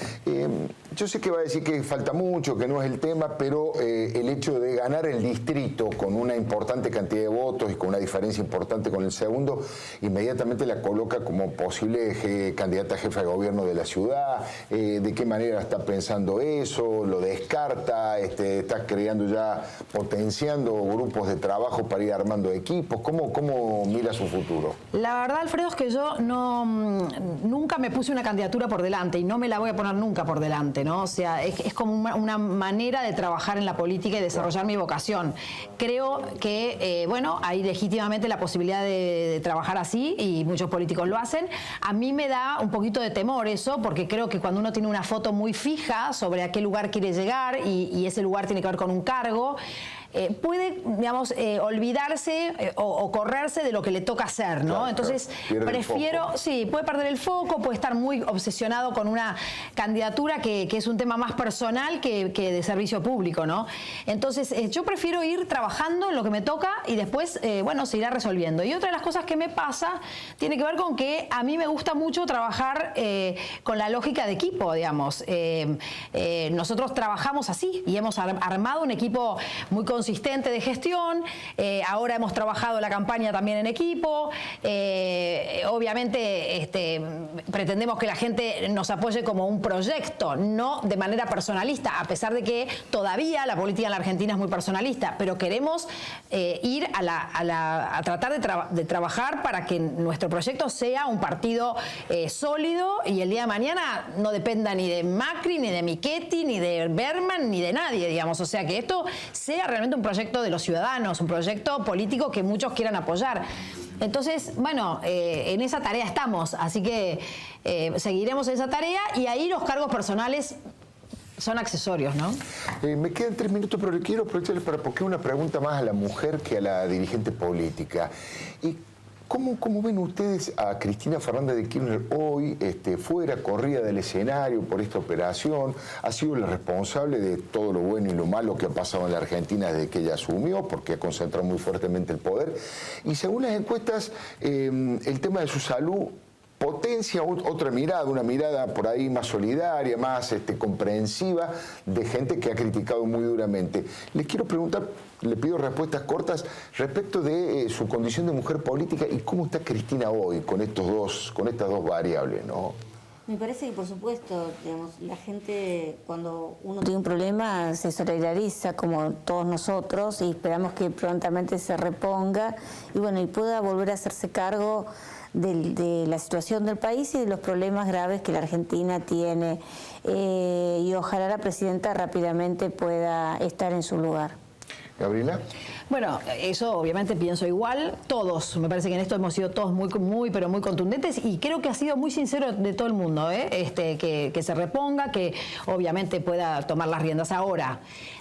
[SPEAKER 1] Yo sé que va a decir que falta mucho, que no es el tema, pero el hecho de ganar el distrito con una importante cantidad de votos y con una diferencia importante con el segundo, inmediatamente la coloca como posible candidata a jefa de gobierno de la ciudad. ¿De qué manera está pensando eso? ¿Lo descarta? ¿Está creando ya, potenciando grupos de trabajo para ir armando equipos? ¿Cómo mira su futuro?
[SPEAKER 7] La verdad, Alfredo, es que yo nunca me puse una candidatura por delante y no me la voy a poner nunca por delante, ¿no? O sea, es como una manera de trabajar en la política y desarrollar mi vocación. Creo que, bueno, hay legítimamente la posibilidad de trabajar así y muchos políticos lo hacen. A mí me da un poquito de temor eso, porque creo que cuando uno tiene una foto muy fija sobre a qué lugar quiere llegar y ese lugar tiene que ver con un cargo, puede, digamos, olvidarse o correrse de lo que le toca hacer, ¿no? Claro, entonces, prefiero, sí, puede perder el foco, puede estar muy obsesionado con una candidatura que es un tema más personal que de servicio público, ¿no? Entonces, yo prefiero ir trabajando en lo que me toca y después, bueno, se irá resolviendo. Y otra de las cosas que me pasa tiene que ver con que a mí me gusta mucho trabajar con la lógica de equipo, digamos. Nosotros trabajamos así y hemos armado un equipo muy consistente de gestión. Ahora hemos trabajado la campaña también en equipo. Obviamente pretendemos que la gente nos apoye como un proyecto, no de manera personalista, a pesar de que todavía la política en la Argentina es muy personalista, pero queremos ir a tratar de trabajar para que nuestro proyecto sea un partido sólido y el día de mañana no dependa ni de Macri, ni de Michetti, ni de Berman, ni de nadie, digamos. O sea, que esto sea realmente un proyecto de los ciudadanos, un proyecto político que muchos quieran apoyar. Entonces, bueno, en esa tarea estamos, así que seguiremos esa tarea y ahí los cargos personales son accesorios, ¿no?
[SPEAKER 1] Me quedan 3 minutos, pero le quiero aprovecharle porque una pregunta más a la mujer que a la dirigente política. ¿Y cómo ven ustedes a Cristina Fernández de Kirchner hoy, fuera, corrida del escenario por esta operación? Ha sido la responsable de todo lo bueno y lo malo que ha pasado en la Argentina desde que ella asumió, porque ha concentrado muy fuertemente el poder. Y según las encuestas, el tema de su salud potencia otra mirada, una mirada por ahí más solidaria, más comprensiva de gente que ha criticado muy duramente. Les quiero preguntar, le pido respuestas cortas respecto de su condición de mujer política y cómo está Cristina hoy con estas dos variables, ¿no?
[SPEAKER 6] Me parece que, por supuesto, digamos, la gente cuando uno tiene un problema se solidariza como todos nosotros y esperamos que prontamente se reponga y bueno, y pueda volver a hacerse cargo de la situación del país y de los problemas graves que la Argentina tiene. Y ojalá la presidenta rápidamente pueda estar en su lugar.
[SPEAKER 1] ¿Gabriela?
[SPEAKER 7] Bueno, eso obviamente pienso igual. Todos, me parece que en esto hemos sido todos pero muy contundentes y creo que ha sido muy sincero de todo el mundo, que se reponga, que obviamente pueda tomar las riendas. Ahora,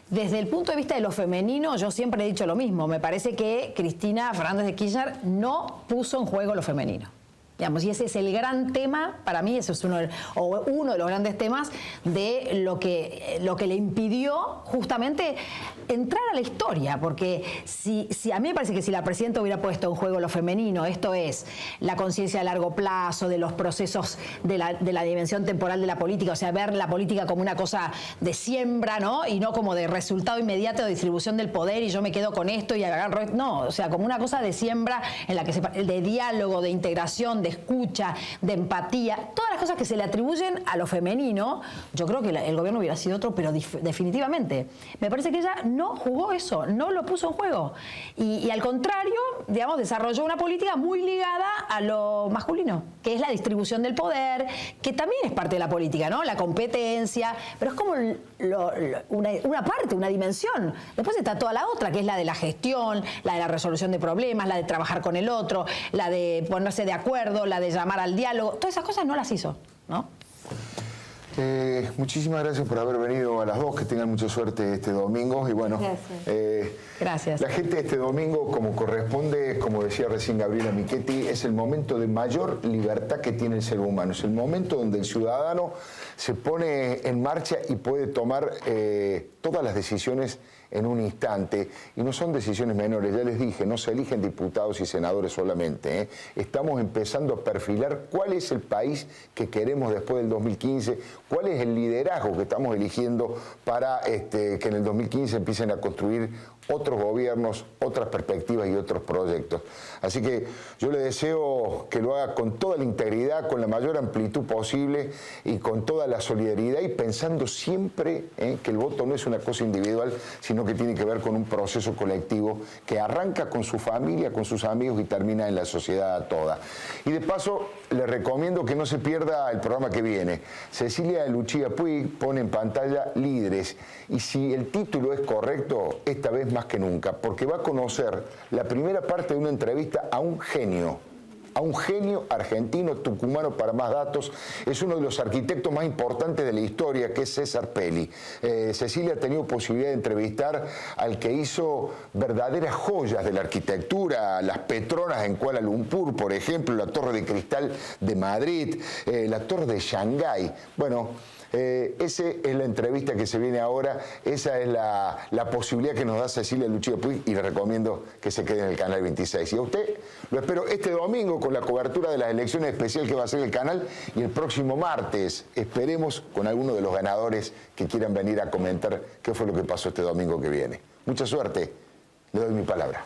[SPEAKER 7] desde el punto de vista de lo femenino, yo siempre he dicho lo mismo. Me parece que Cristina Fernández de Kirchner no puso en juego lo femenino. Digamos, y ese es el gran tema, para mí ese es uno de los grandes temas de lo que le impidió justamente entrar a la historia, porque si a mí me parece que si la presidenta hubiera puesto en juego lo femenino, esto es la conciencia a largo plazo, de los procesos de la dimensión temporal de la política, o sea, ver la política como una cosa de siembra, ¿no? Y no como de resultado inmediato de distribución del poder y yo me quedo con esto y agarro esto, no, o sea, como una cosa de siembra en la que de diálogo, de integración, de escucha, de empatía, todas las cosas que se le atribuyen a lo femenino, yo creo que el gobierno hubiera sido otro, pero definitivamente. Me parece que ella no jugó eso, no lo puso en juego. Y al contrario, digamos, desarrolló una política muy ligada a lo masculino, que es la distribución del poder, que también es parte de la política, ¿no? La competencia, pero es como una parte, una dimensión. Después está toda la otra, que es la de la gestión, la de la resolución de problemas, la de trabajar con el otro, la de ponerse de acuerdo, la de llamar al diálogo. Todas esas cosas no las hizo, ¿no?
[SPEAKER 1] Muchísimas gracias por haber venido a las dos, que tengan mucha suerte este domingo y bueno,
[SPEAKER 7] gracias.
[SPEAKER 1] La gente este domingo, como corresponde, como decía recién Gabriela Michetti, es el momento de mayor libertad que tiene el ser humano, es el momento donde el ciudadano se pone en marcha y puede tomar todas las decisiones en un instante, y no son decisiones menores, ya les dije, no se eligen diputados y senadores solamente, estamos empezando a perfilar cuál es el país que queremos después del 2015, cuál es el liderazgo que estamos eligiendo para que en el 2015 empiecen a construir otros gobiernos, otras perspectivas y otros proyectos. Así que yo le deseo que lo haga con toda la integridad, con la mayor amplitud posible y con toda la solidaridad y pensando siempre que el voto no es una cosa individual, sino que tiene que ver con un proceso colectivo que arranca con su familia, con sus amigos y termina en la sociedad toda. Y de paso, le recomiendo que no se pierda el programa que viene. Cecilia Lucía Puig pone en pantalla Líderes, y si el título es correcto, esta vez más que nunca, porque va a conocer la primera parte de una entrevista a un genio argentino, tucumano para más datos, es uno de los arquitectos más importantes de la historia, que es César Pelli. Cecilia ha tenido posibilidad de entrevistar al que hizo verdaderas joyas de la arquitectura, las Petronas en Kuala Lumpur, por ejemplo, la Torre de Cristal de Madrid, la Torre de Shanghái. Bueno, esa es la entrevista que se viene ahora, esa es la posibilidad que nos da Cecilia Lucía Puig y le recomiendo que se quede en el canal 26. Y a usted lo espero este domingo con la cobertura de las elecciones especiales que va a hacer el canal y el próximo martes esperemos con alguno de los ganadores que quieran venir a comentar qué fue lo que pasó este domingo que viene. Mucha suerte, le doy mi palabra.